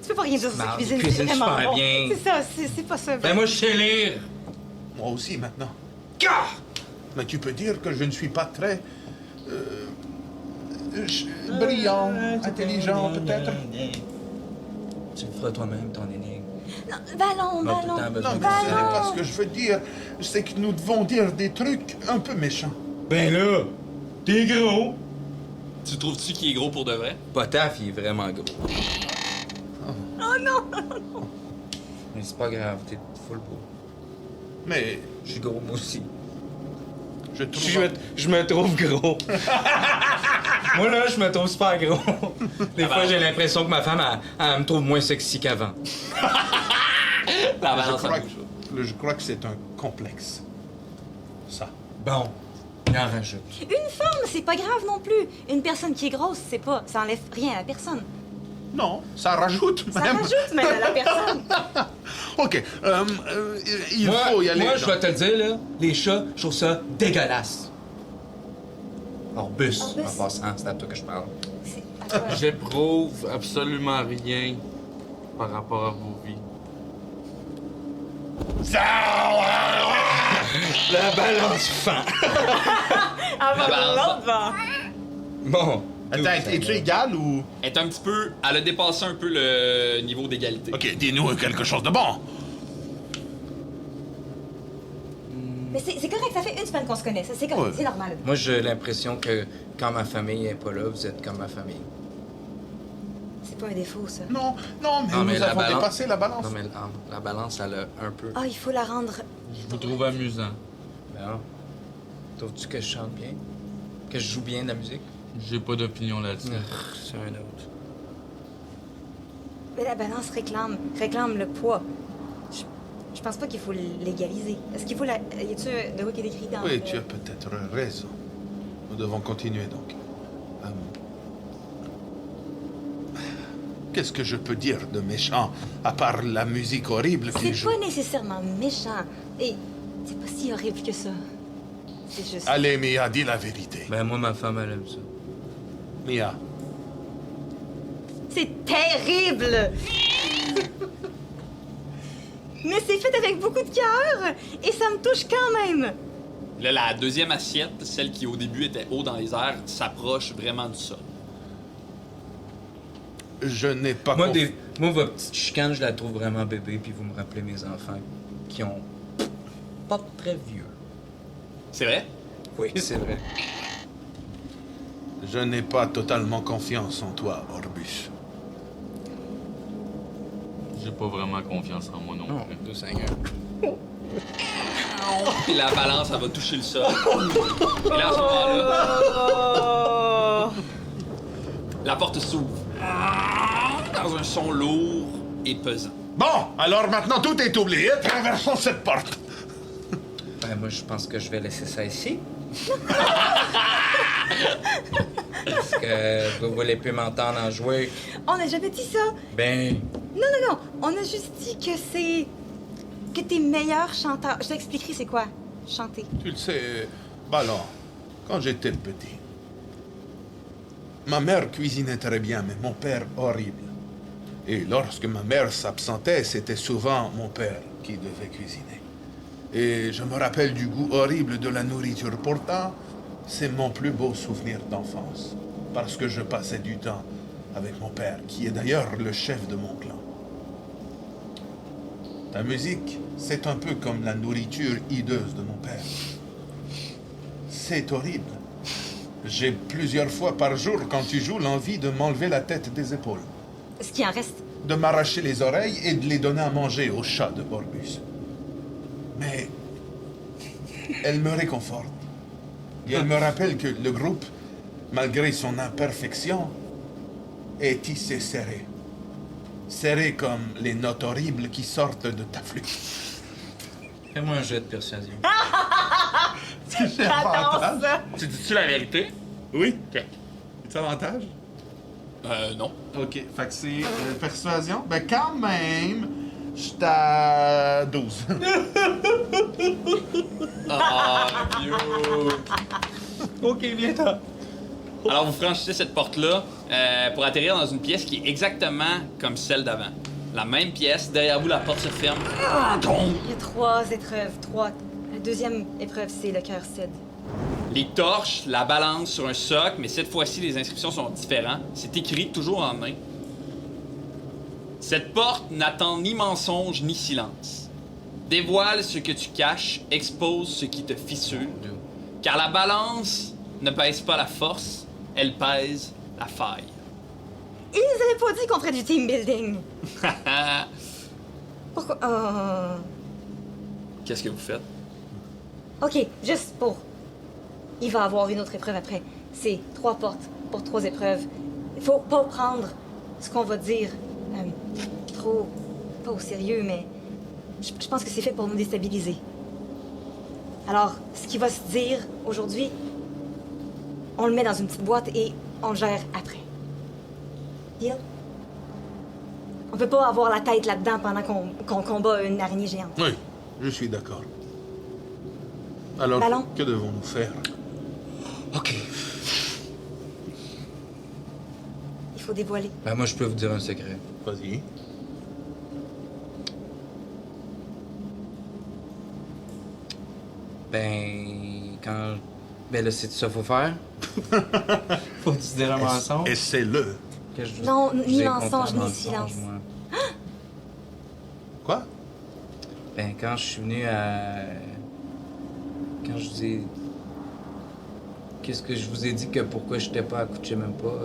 Tu peux pas rien dire sur sa
Non,
cuisine,
il
c'est
cuisine
vraiment
super
bon.
bien.
C'est ça, c'est pas ça.
Ben moi, je sais lire.
Moi aussi, maintenant.
Gah!
Mais tu peux dire que je ne suis pas très... brillant, intelligent, peut-être.
Tu le feras toi-même, ton énigme.
Non, ballon,
On a tout le temps
ballon.
besoin
Non,
de
mais ce
ça.
n'est pas ce que je veux dire. C'est que nous devons dire des trucs un peu méchants.
Ben là, t'es gros.
Tu trouves-tu qu'il est gros pour de vrai?
Potaf, il est vraiment gros.
Oh non!
Mais c'est pas grave, t'es full beau.
Mais
Je suis gros, moi aussi.
je trouve...
Je me trouve gros. Moi, là, je me trouve super gros. Des fois, j'ai l'impression que ma femme, elle me trouve moins sexy qu'avant.
La balance, ça
crois
bouge.
je crois que c'est un complexe. Ça.
Bon, il en rajoute.
Une forme, c'est pas grave non plus. Une personne qui est grosse, c'est pas. Ça enlève rien à la personne.
Non, ça rajoute
Ça
même.
rajoute même à la personne.
OK. Il faut y aller.
Moi, je dois te le dire, là, les chats, je trouve ça dégueulasse. Orbus,
Orbus.
en passant, c'est à toi que je parle.
C'est à toi.
J'éprouve absolument rien par rapport à vos vies.
La balance fend.
Ah,
La balance.
l'autre va.
Bon.
Attends, es-tu égal ou...
Elle est un petit peu... Elle a dépassé un peu le niveau d'égalité.
OK, dis-nous quelque chose de bon.
Mais c'est correct, ça fait une semaine qu'on se connaît, ça c'est correct,
Ouais.
c'est normal.
Moi, j'ai l'impression que quand ma famille est pas là, vous êtes comme ma famille.
C'est pas un défaut, ça.
Non, mais
Non, mais
nous
la
avons
balance-
dépassé la balance.
Non, mais la balance, elle a un peu.
Ah, il faut la rendre.
Je vous trouve amusant.
Ben, trouves-tu que je chante bien? Que je joue bien de la musique?
J'ai pas d'opinion là-dessus.
C'est un autre.
Mais la balance réclame le poids. Je pense pas qu'il faut l'égaliser. Est-ce qu'il faut la... Y a-tu de quoi qui est écrit dans...
Oui, tu as peut-être raison. Nous devons continuer donc. Qu'est-ce que je peux dire de méchant, à part la musique horrible qu'il
C'est
joue?
pas nécessairement méchant. Et c'est pas si horrible que ça. C'est juste...
Allez, Mia, dis la vérité.
Ben, moi, ma femme, elle aime ça.
Mia,
C'est terrible! Mais c'est fait avec beaucoup de cœur et ça me touche quand même.
Là, la deuxième assiette, celle qui au début était haut dans les airs, s'approche vraiment du sol.
je n'ai pas
Moi,
conf-
moi, votre petite chicane, je la trouve vraiment bébé, puis vous me rappelez mes enfants qui ont pas très vieux.
C'est vrai?
Oui, c'est vrai.
Je n'ai pas totalement confiance en toi, Orbus.
J'ai pas vraiment confiance en moi non
Non,
plus.
de Seigneur.
Puis la balance, elle va toucher le sol. Et là, à ce moment-là,
Oh!
la porte s'ouvre. Dans un son lourd et pesant.
Bon, alors maintenant tout est oublié. Traversons cette porte.
Ben, moi, je pense que je vais laisser ça ici. Parce que vous voulez plus m'entendre en jouer.
On n'a jamais dit ça.
Ben,
Non. On a juste dit que c'est... que t'es meilleur chanteur. Je t'expliquerai c'est quoi, chanter.
Tu le sais, Ballon, quand j'étais petit, ma mère cuisinait très bien, mais mon père horrible. Et lorsque ma mère s'absentait, c'était souvent mon père qui devait cuisiner. Et je me rappelle du goût horrible de la nourriture. Pourtant, c'est mon plus beau souvenir d'enfance, parce que je passais du temps avec mon père, qui est d'ailleurs le chef de mon clan. Ta musique, c'est un peu comme la nourriture hideuse de mon père. C'est horrible. J'ai plusieurs fois par jour, quand tu joues, l'envie de m'enlever la tête des épaules,
Ce qui en reste.
de m'arracher les oreilles et de les donner à manger au chat de Orbus. Mais elle me réconforte. Et elle me rappelle que le groupe, malgré son imperfection, est tissé serré. Serré comme les notes horribles qui sortent de ta flûte.
fais-moi un jet de persuasion.
J'adore ça.
Tu dis-tu la vérité?
Oui.
Ok.
Tu avantage?
Non.
OK. Fait que c'est persuasion. Ben quand même, j'étais à 12.
Ah, vieux.
OK, viens-t'en.
Alors, vous franchissez cette porte-là pour atterrir dans une pièce qui est exactement comme celle d'avant. La même pièce, derrière vous, la porte se ferme.
Il y a 3 épreuves. 3. La deuxième épreuve, c'est le cœur cède.
Les torches, la balance sur un socle, mais cette fois-ci, les inscriptions sont différentes. C'est écrit toujours en main. Cette porte n'attend ni mensonge ni silence. Dévoile ce que tu caches, expose ce qui te fissure. Car la balance ne pèse pas la force, Elle pèse la faille.
Ils avaient pas dit qu'on ferait du team building. Pourquoi?
Qu'est-ce que vous faites?
OK, juste pour... Il va y avoir une autre épreuve après. C'est 3 portes pour 3 épreuves. Il faut pas prendre ce qu'on va dire trop... pas au sérieux, mais... Je pense que c'est fait pour nous déstabiliser. Alors, ce qui va se dire aujourd'hui, on le met dans une petite boîte et on le gère après. Deal? On peut pas avoir la tête là-dedans pendant qu'on combat une araignée géante.
Oui, je suis d'accord. Alors,
Ballon?
que devons-nous faire?
OK.
Il faut dévoiler.
Ben, moi, je peux vous dire un secret.
Vas-y.
Ben, quand... Ben là, c'est ça qu'il faut faire? Faut-tu dire un mensonge?
Essaie-le.
Que je-
Non,
je
ni
vous ai
mensonge,
compris
ni
mensonge,
silence.
moi.
Quoi?
Ben, quand je suis venu à... Quand je vous ai... Qu'est-ce que je vous ai dit que pourquoi j'étais pas à coucher même pas,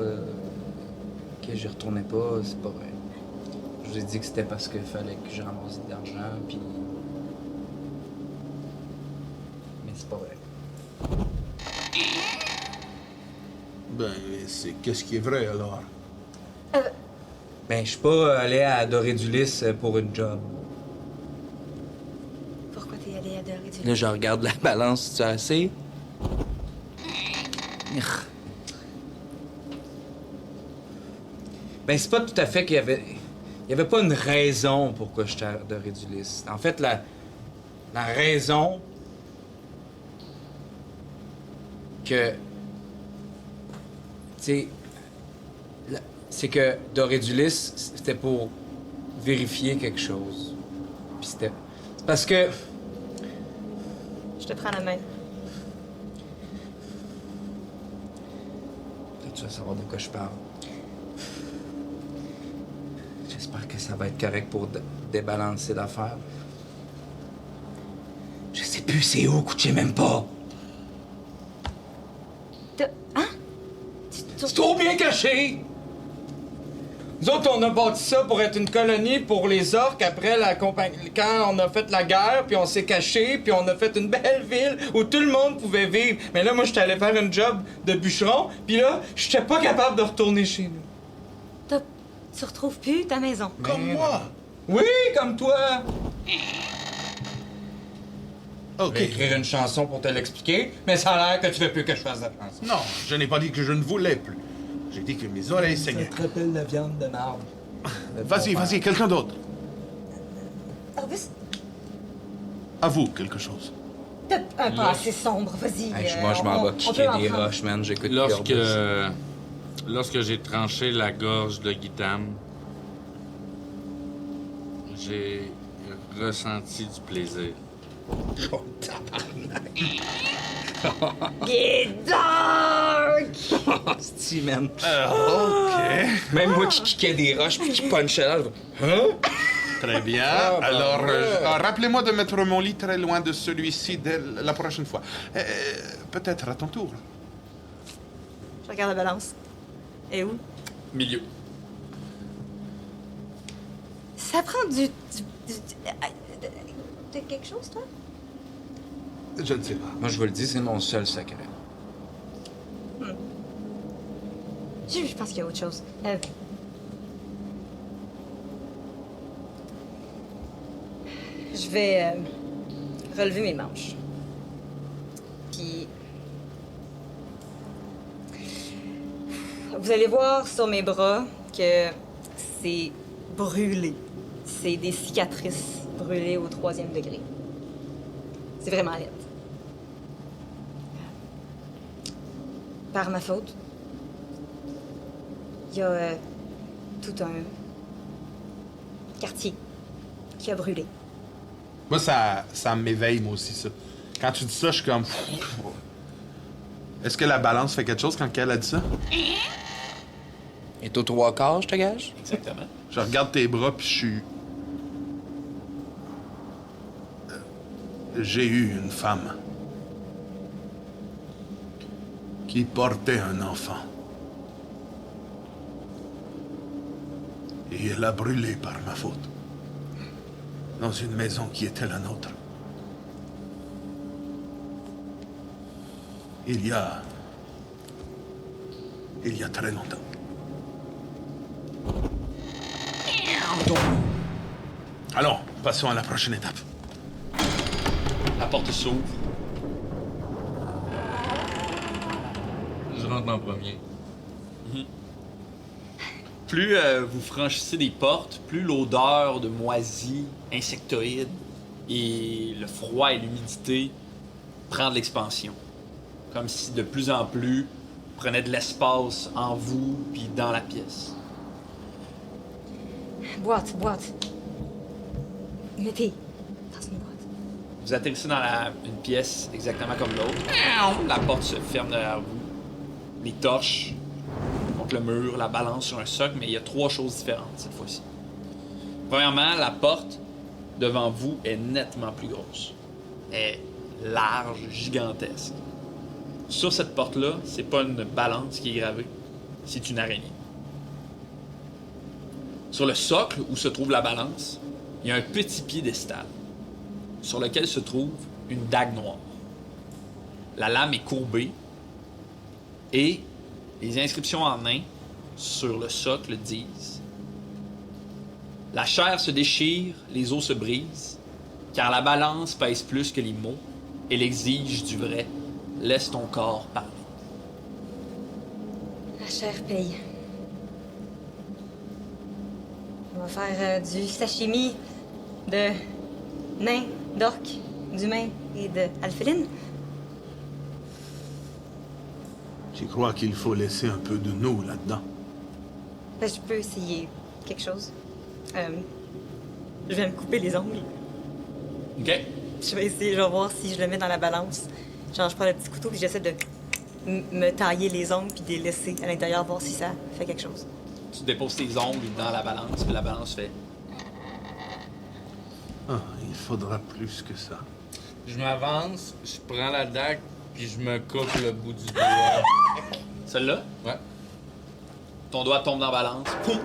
que j'y retournais pas, c'est pas vrai. Je vous ai dit que c'était parce qu'il fallait que je ramasse de l'argent, puis... Mais c'est pas vrai.
Ben, qu'est-ce qui est vrai, alors?
Ben, je suis pas allé à Doré du Lys pour une job.
Pourquoi t'es allé à Doré du
Là, je regarde la balance, tu as assez? Ben, c'est pas tout à fait qu'il y avait... Il y avait pas une raison pourquoi j'étais à Doré du Lys. En fait, la raison... que... Tu sais... C'est que Doré du Lys, c'était pour vérifier quelque chose. Puis c'était... C'est parce que...
Je te prends la main.
Tu vas savoir de quoi je parle. J'espère que ça va être correct pour débalancer l'affaire. Je sais plus c'est où, couchez même pas.
Hein?
C'est trop bien caché! Nous autres, on a bâti ça pour être une colonie pour les orques après la compagnie. Quand on a fait la guerre, puis on s'est caché, puis on a fait une belle ville où tout le monde pouvait vivre. Mais là, moi, j'étais allé faire un job de bûcheron, puis là, j'étais pas capable de retourner chez nous.
Tu retrouves plus ta maison.
Comme moi!
Oui, comme toi!
OK.
Je vais écrire une chanson pour te l'expliquer, mais ça a l'air que tu veux plus que je fasse la chanson.
Non, je n'ai pas dit que je ne voulais plus. J'ai dit que mes oreilles saignaient.
te rappelle la viande de marbre.
Vas-y, quelqu'un d'autre.
Orbus,
Avoue quelque chose.
t'as un passé sombre, vas-y.
Moi, je m'en vais
on
kicker
peut en
des
prendre.
roches, man. J'écoute plus
Lorsque,
Orbus.
lorsque j'ai tranché la gorge de Guitam, j'ai ressenti du plaisir.
Oh, tabarnak.
Il est dark!
Sti, man.
OK.
Même moi qui kickais des roches puis qui punchais là, je vais, hein?
Très bien.
ben,
Alors,
ouais.
rappelez-moi de mettre mon lit très loin de celui-ci dès la prochaine fois. Peut-être à ton tour.
Je regarde la balance. Et où?
Milieu.
Ça prend de quelque chose, toi?
Je ne sais pas.
Moi, je vous le dis, c'est mon seul secret.
Je pense qu'il y a autre chose. Je vais relever mes manches. Puis... Vous allez voir sur mes bras que c'est brûlé. C'est des cicatrices brûlées au 3e degré. C'est vraiment laid. Par ma faute. Il y a tout un quartier qui a brûlé.
Moi, ça m'éveille, moi aussi, ça. Quand tu dis ça, je suis comme... Est-ce que la balance fait quelque chose quand elle a dit ça?
Et au 3/4, je te gage?
Exactement.
Je regarde tes bras, puis je suis...
J'ai eu une femme qui portait un enfant. Et elle a brûlé par ma faute. Dans une maison qui était la nôtre. Il y a très longtemps. Allons, passons à la prochaine étape.
La porte s'ouvre.
Je rentre en premier.
Plus vous franchissez des portes, plus l'odeur de moisie, insectoïde et le froid et l'humidité prend de l'expansion. Comme si de plus en plus prenait de l'espace en vous puis dans la pièce.
Boîte. Mettez dans une boîte.
Vous atterrissez dans une pièce exactement comme l'autre. La porte se ferme derrière vous. Les torches contre le mur, la balance sur un socle, mais il y a 3 choses différentes cette fois-ci. Premièrement, la porte devant vous est nettement plus grosse. Elle est large, gigantesque. Sur cette porte-là, c'est pas une balance qui est gravée, c'est une araignée. Sur le socle où se trouve la balance, il y a un petit piédestal sur lequel se trouve une dague noire. La lame est courbée et les inscriptions en nain sur le socle disent « La chair se déchire, les os se brisent, car la balance pèse plus que les mots, elle exige du vrai. Laisse ton corps parler. »
La chair paye. On va faire du sashimi de nains, d'orques, d'humains et d'alphéline.
Je crois qu'il faut laisser un peu de nous là-dedans.
Ben, je peux essayer quelque chose. Je vais me couper les ongles.
OK?
Je vais essayer, je vais voir si je le mets dans la balance. Genre, je prends le petit couteau puis j'essaie de me tailler les ongles puis de les laisser à l'intérieur, voir si ça fait quelque chose.
Tu déposes tes ongles dans la balance, puis la balance fait
Ah, il faudra plus que ça.
Je m'avance, je prends la dague, puis je me coupe le bout du doigt.
celle-là.
Ouais.
Ton doigt tombe dans la balance. Poum!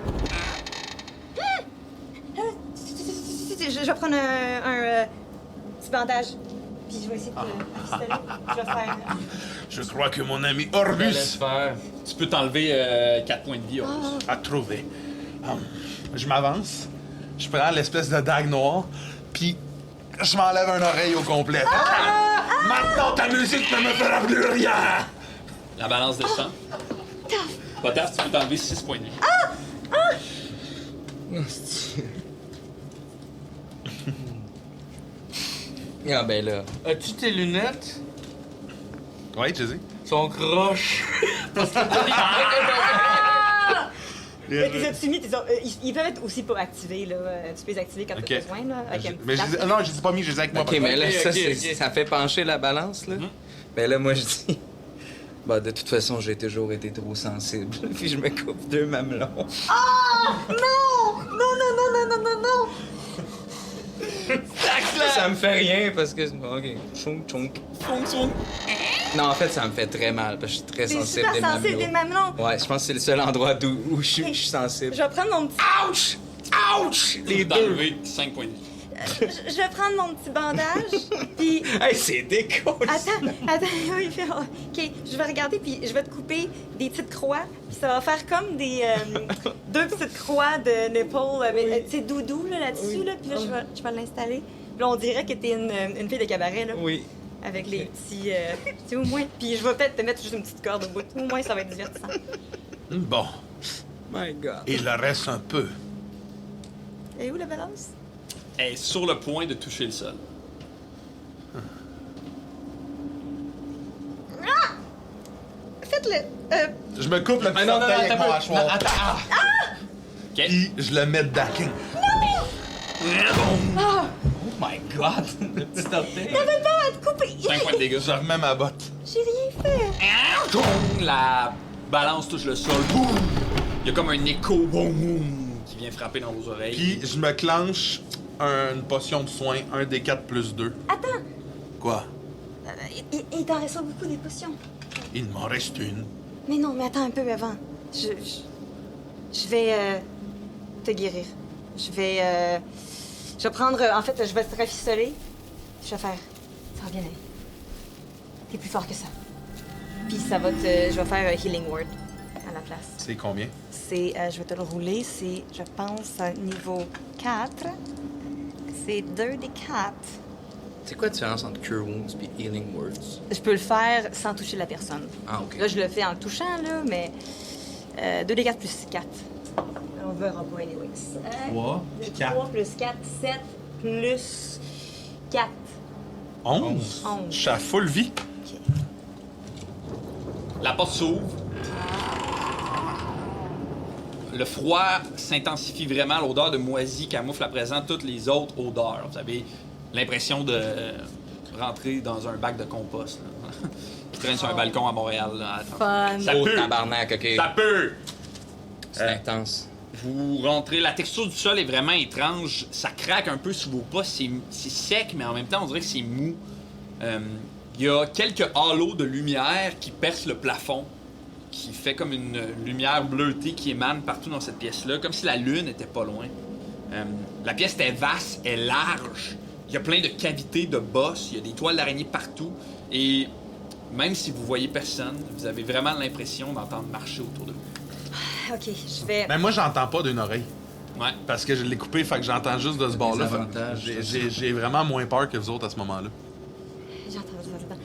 Je vais prendre un petit bandage. Puis je vais essayer de installer. Je vais faire.
Je crois que mon ami
Laisse
Orbus
faire.
Tu peux t'enlever 4 points de vie. Horus.
a trouvé.
Je m'avance, je prends l'espèce de dague noire, puis je m'enlève un oreille au complet.
Maintenant, ta musique ne me fera plus rien!
La balance descend. Pas tard, tu peux t'enlever 6 points de vie.
Ah ben là.
As-tu tes lunettes?
Oui, je sais.
Sont croches.
Mais tes as-tu mis? Ils peuvent être aussi pas activés, là. Tu peux les activer quand
Ok.
tu as besoin, là. Avec un
Mais
petit
non, je les ai pas mis, je les ai avec moi.
Ok, mais là,
Ok,
ça,
ok,
c'est-
ok.
ça fait pencher la balance, là. Ben là, moi, je dis... Bah, de toute façon, j'ai toujours été trop sensible. Puis je me coupe 2 mamelons.
Non! Non!
Ça me fait rien parce que... OK. Chonk, chonk. Non, en fait, ça me fait très mal parce que je suis très
T'es
sensible
super
des
sensible des
mamelons.
mamelons.
Ouais, je pense que c'est le seul endroit où je suis sensible.
Je vais prendre mon petit...
Ouch! Ouch!
Tu
Les
peux
deux!
t'enlever 5 points de vie.
Je vais prendre mon petit bandage, puis...
Hey, c'est déco!
Attends, oui, OK, je vais regarder, puis je vais te couper des petites croix, puis ça va faire comme des... 2 petites croix de nipple, tu sais, doudou, là-dessus, là, puis là, je vais l'installer. Puis là, on dirait que t'es une fille de cabaret, là.
Oui.
Avec les petits... tu sais, au moins... Puis je vais peut-être te mettre juste une petite corde au bout. Au moins, ça va être divertissant.
Bon,
My God.
il en reste un peu.
Et où la balance?
Elle est sur le point de toucher le sol.
Faites-le.
Je me coupe le petit
non,
orteil avec
attends
mon
un peu.
hachoir.
Non, attends.
OK?
Puis je le mets dedans.
Oh my God! Le petit orteil.
T'avais pas à te couper.
5 points de dégâts.
Je remets ma botte.
J'ai rien fait.
Boum! La balance touche le sol. Boum! Il y a comme un écho boum, boum, qui vient frapper dans vos oreilles.
Puis je me clenche une potion de soin, 1 des 4 plus 2.
Attends.
Quoi?
Il t'en reste beaucoup des potions.
Il m'en reste une.
Mais non, mais attends un peu avant. Je vais te guérir. Je vais prendre... En fait, je vais te rafistoler. Je vais faire... Ça va bien aller. T'es plus fort que ça. Puis ça va te... Je vais faire un Healing Word à la place.
C'est combien?
C'est... je vais te le rouler. C'est, je pense, à niveau 4. C'est 2 des 4.
C'est quoi la différence entre Cure Wounds et Healing Words?
Je peux le faire sans toucher la personne.
Ah, OK.
Là, je le fais en le touchant, là, mais... 2 des 4 plus 4. On verra pas, anyways.
3 puis 4.
3 plus 4, 7 plus 4.
11?
11.
Je suis à full vie.
OK.
La porte s'ouvre. Le froid s'intensifie vraiment. L'odeur de moisi camoufle à présent toutes les autres odeurs. Vous avez l'impression de rentrer dans un bac de compost là, qui traîne sur un balcon à Montréal. Là.
Fun.
Ça
Oh,
pue!
tabarnak, OK.
Ça pue!
C'est intense.
Vous rentrez, la texture du sol est vraiment étrange. Ça craque un peu sous vos pas. C'est sec, mais en même temps, on dirait que c'est mou. Il y a quelques halos de lumière qui percent le plafond, qui fait comme une lumière bleutée qui émane partout dans cette pièce-là, comme si la lune était pas loin. La pièce est vaste, est large. Il y a plein de cavités de bosses. Il y a des toiles d'araignée partout. Et même si vous voyez personne, vous avez vraiment l'impression d'entendre marcher autour de vous.
OK, je vais...
Mais moi, j'entends pas d'une oreille.
Ouais.
Parce que je l'ai coupé, fait que j'entends juste de ce bord-là.
Des
Fait que
avantages,
j'ai vraiment moins peur que vous autres à ce moment-là.
J'entends.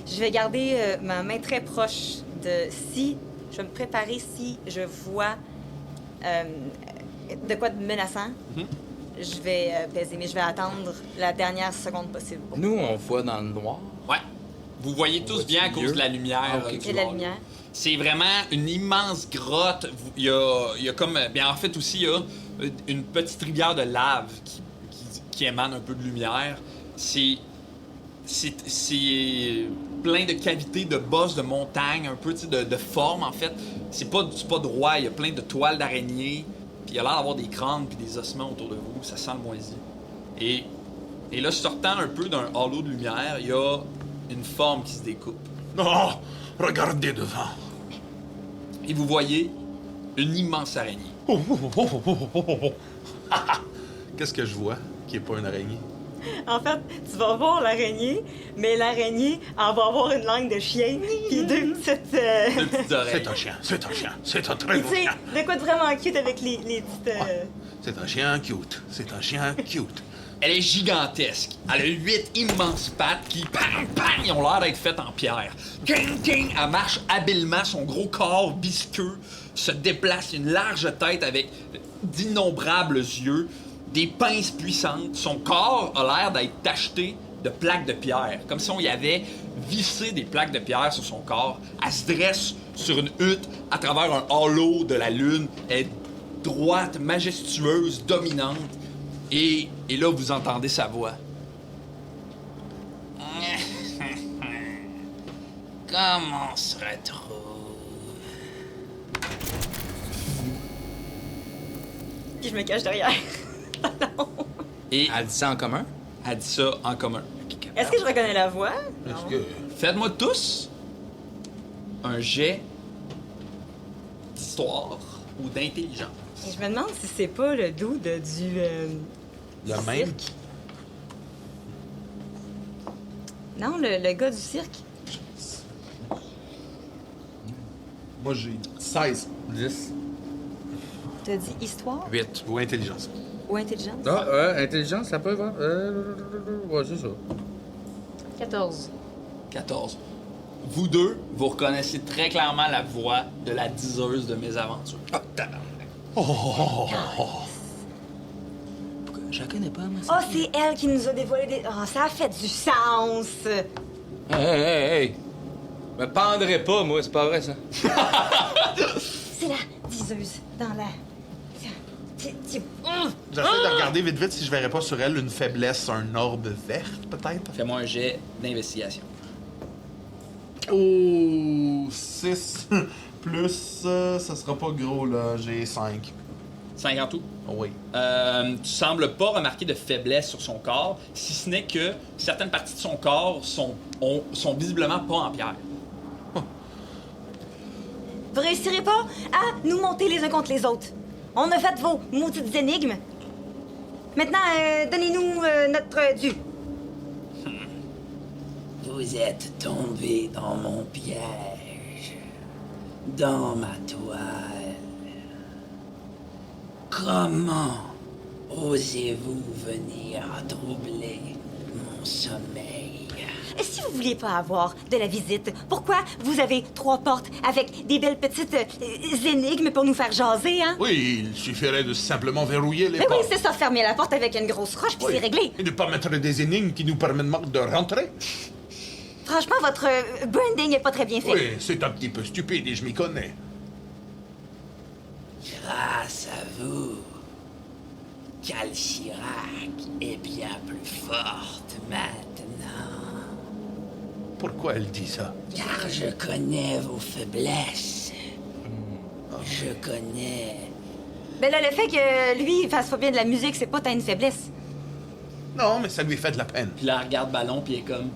Je vais garder ma main très proche de... Si... Je vais me préparer si je vois de quoi de menaçant. Je vais baiser, mais je vais attendre la dernière seconde possible.
Nous, on voit dans le noir.
Ouais. Vous voyez tous bien à cause de la lumière.
Ah, ok.
du
Et la
hall.
lumière.
C'est vraiment une immense grotte. Il y a comme... Bien, en fait, aussi, il y a une petite rivière de lave qui émane un peu de lumière. C'est plein de cavités, de bosses, de montagnes, un peu de forme, en fait. C'est pas droit. Il y a plein de toiles d'araignées. Puis il y a l'air d'avoir des crânes puis des ossements autour de vous. Ça sent le moisi. Et là, sortant un peu d'un halo de lumière, il y a une forme qui se découpe.
Oh, regardez devant.
Et vous voyez une immense araignée.
Qu'est-ce que je vois qui est pas une araignée?
En fait, tu vas voir l'araignée, mais l'araignée, elle va avoir une langue de chien, puis deux petites...
Deux petites oreilles.
C'est un chien, c'est un chien, c'est un très
Puis
beau
tu sais,
chien.
de quoi de vraiment cute avec les petites...
C'est un chien cute, c'est un chien cute.
Elle est gigantesque. Elle a 8 immenses pattes qui, bang, bang, ils ont l'air d'être faites en pierre. King, king, elle marche habilement, son gros corps visqueux se déplace, une large tête avec d'innombrables yeux, des pinces puissantes. Son corps a l'air d'être tacheté de plaques de pierre, comme si on y avait vissé des plaques de pierre sur son corps. Elle se dresse sur une hutte à travers un halo de la lune. Elle est droite, majestueuse, dominante. Et là, vous entendez sa voix. Comment on se retrouve?
Puis je me cache derrière.
Et
Elle dit ça en commun?
elle dit ça en commun.
Est-ce que je reconnais la voix?
Est-ce que...
Faites-moi tous un jet d'histoire ou d'intelligence.
Et je me demande si c'est pas le dude du
Le même?
cirque. Non, le gars du cirque.
Moi, j'ai 16.
10.
T'as dit histoire
8.
Ou intelligence.
ou intelligence?
Ah, intelligence, ça peut voir. Ouais, c'est ça.
14.
14. Vous deux, vous reconnaissez très clairement la voix de la diseuse de mes aventures.
Ah, tabarnak. Je la connais pas, moi.
Oh, c'est elle qui nous a dévoilé des... Oh, ça a fait du sens!
Hey! Me pendrai pas, moi, c'est pas vrai, ça.
C'est la diseuse dans la...
J'essaie de regarder vite si je verrais pas sur elle une faiblesse, un orbe verte, peut-être.
Fais-moi un jet d'investigation.
Oh, 6 plus, ça sera pas gros, là. J'ai 5.
5 en tout.
Oh, oui.
Tu sembles pas remarquer de faiblesse sur son corps, si ce n'est que certaines parties de son corps sont visiblement pas en pierre.
Vous réussirez pas à nous monter les uns contre les autres. On a fait vos maudites énigmes. Maintenant, donnez-nous notre dû.
Vous êtes tombé dans mon piège, dans ma toile. Comment osez-vous venir troubler mon sommeil?
Si vous vouliez pas avoir de la visite, pourquoi vous avez 3 portes avec des belles petites énigmes pour nous faire jaser, hein?
Oui, il suffirait de simplement verrouiller les
Mais oui,
portes.
c'est ça, fermer la porte avec une grosse roche, puis
Oui.
c'est réglé.
Et ne pas mettre des énigmes qui nous permettent de rentrer.
Franchement, votre branding est pas très bien fait.
Oui, c'est un petit peu stupide et je m'y connais.
Grâce à vous, Calcirac est bien plus forte maintenant.
Pourquoi elle dit ça?
Car je connais vos faiblesses. Je connais.
Ben là, le fait que lui, il fasse pas bien de la musique, c'est pas tant une faiblesse.
Non, mais ça lui fait de la peine.
Puis là, elle regarde Ballon, puis elle est comme...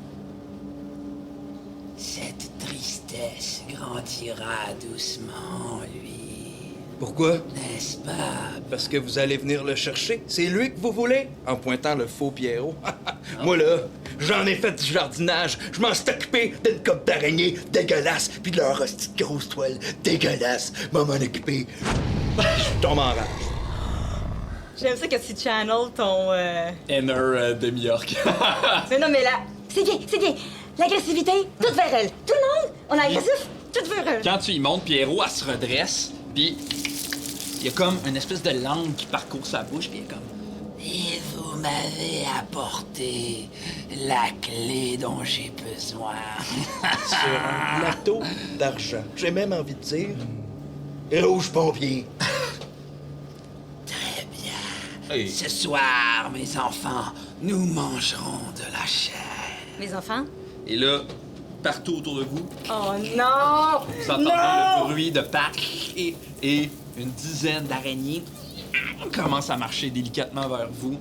Cette tristesse grandira doucement en lui.
Pourquoi?
N'est-ce pas?
Parce que vous allez venir le chercher. C'est lui que vous voulez? En pointant le faux Pierrot. Moi, là, j'en ai fait du jardinage. Je m'en suis occupé d'une coupe d'araignées dégueulasse, puis de leur petite grosse toile dégueulasse. M'en occupé. Je tombe en rage.
J'aime ça que tu channel ton...
Inner demi-orc.
Mais non, mais là, c'est bien. L'agressivité, toute vers elle. Tout le monde, on est agressif, tout vers elle.
Quand tu y montes, Pierrot, elle se redresse, puis il y a comme une espèce de langue qui parcourt sa bouche, puis elle est comme...
Et vous m'avez apporté la clé dont j'ai besoin.
Sur un plateau d'argent. J'ai même envie de dire... Rouge pompier.
Très bien.
Hey.
Ce soir, mes enfants, nous mangerons de la chair.
Mes enfants?
Et là, partout autour de vous,
Oh non!
vous entendez le bruit de pattes et une dizaine d'araignées commencent à marcher délicatement vers vous,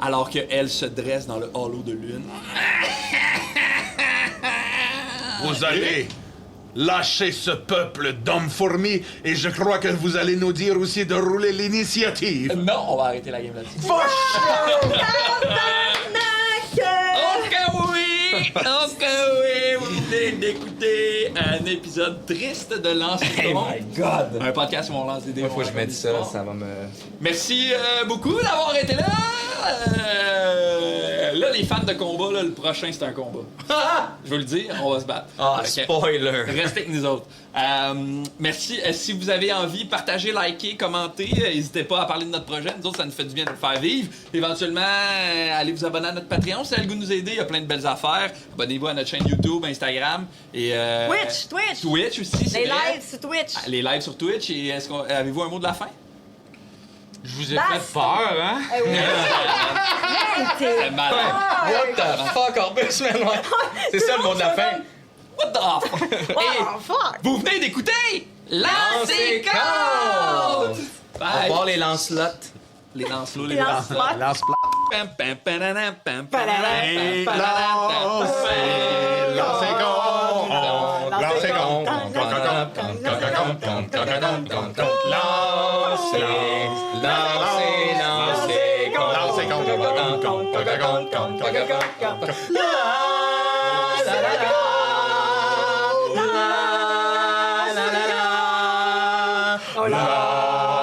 alors qu'elles se dressent dans le halo de lune.
Vous allez lâcher ce peuple d'hommes fourmis et je crois que vous allez nous dire aussi de rouler l'initiative.
Non, on va arrêter la game là-dessus. Ok oui, vous venez d'écouter un épisode triste de Lancer des Dés.
God!
Un podcast où on lance des dés.
Faut que je mette ça, ça va me...
Merci beaucoup d'avoir été là. Là, les fans de combat, là, le prochain, c'est un combat. Je veux le dire, on va se battre.
Ah,
Ok.
spoiler!
Restez avec nous autres. Merci. Si vous avez envie, partagez, likez, commentez. N'hésitez pas à parler de notre projet. Nous autres, ça nous fait du bien de le faire vivre. Éventuellement, allez vous abonner à notre Patreon. Si ça a le goût de nous aider, il y a plein de belles affaires. Abonnez-vous à notre chaîne YouTube, Instagram. Et,
Twitch!
Twitch aussi, c'est
Les
vrai.
lives sur Twitch.
Les lives sur Twitch. Et avez-vous un mot de la fin?
Je vous ai
Basta.
fait peur, hein?
C'est malade.
What the fuck, Orbus, man? Ouais. C'est ça le mot de la fin.
What the fuck? Et
Oh, fuck!
vous venez d'écouter Lancer
Compte!
Compte!
On va voir les Lancelots.
Les Lancelots, les
Lancelot.
Lancelots.
Lance plat.
Pam, pam, pananam, pam,
Hey,
pananam,
lancez compte. Lancez compte.
Oh là!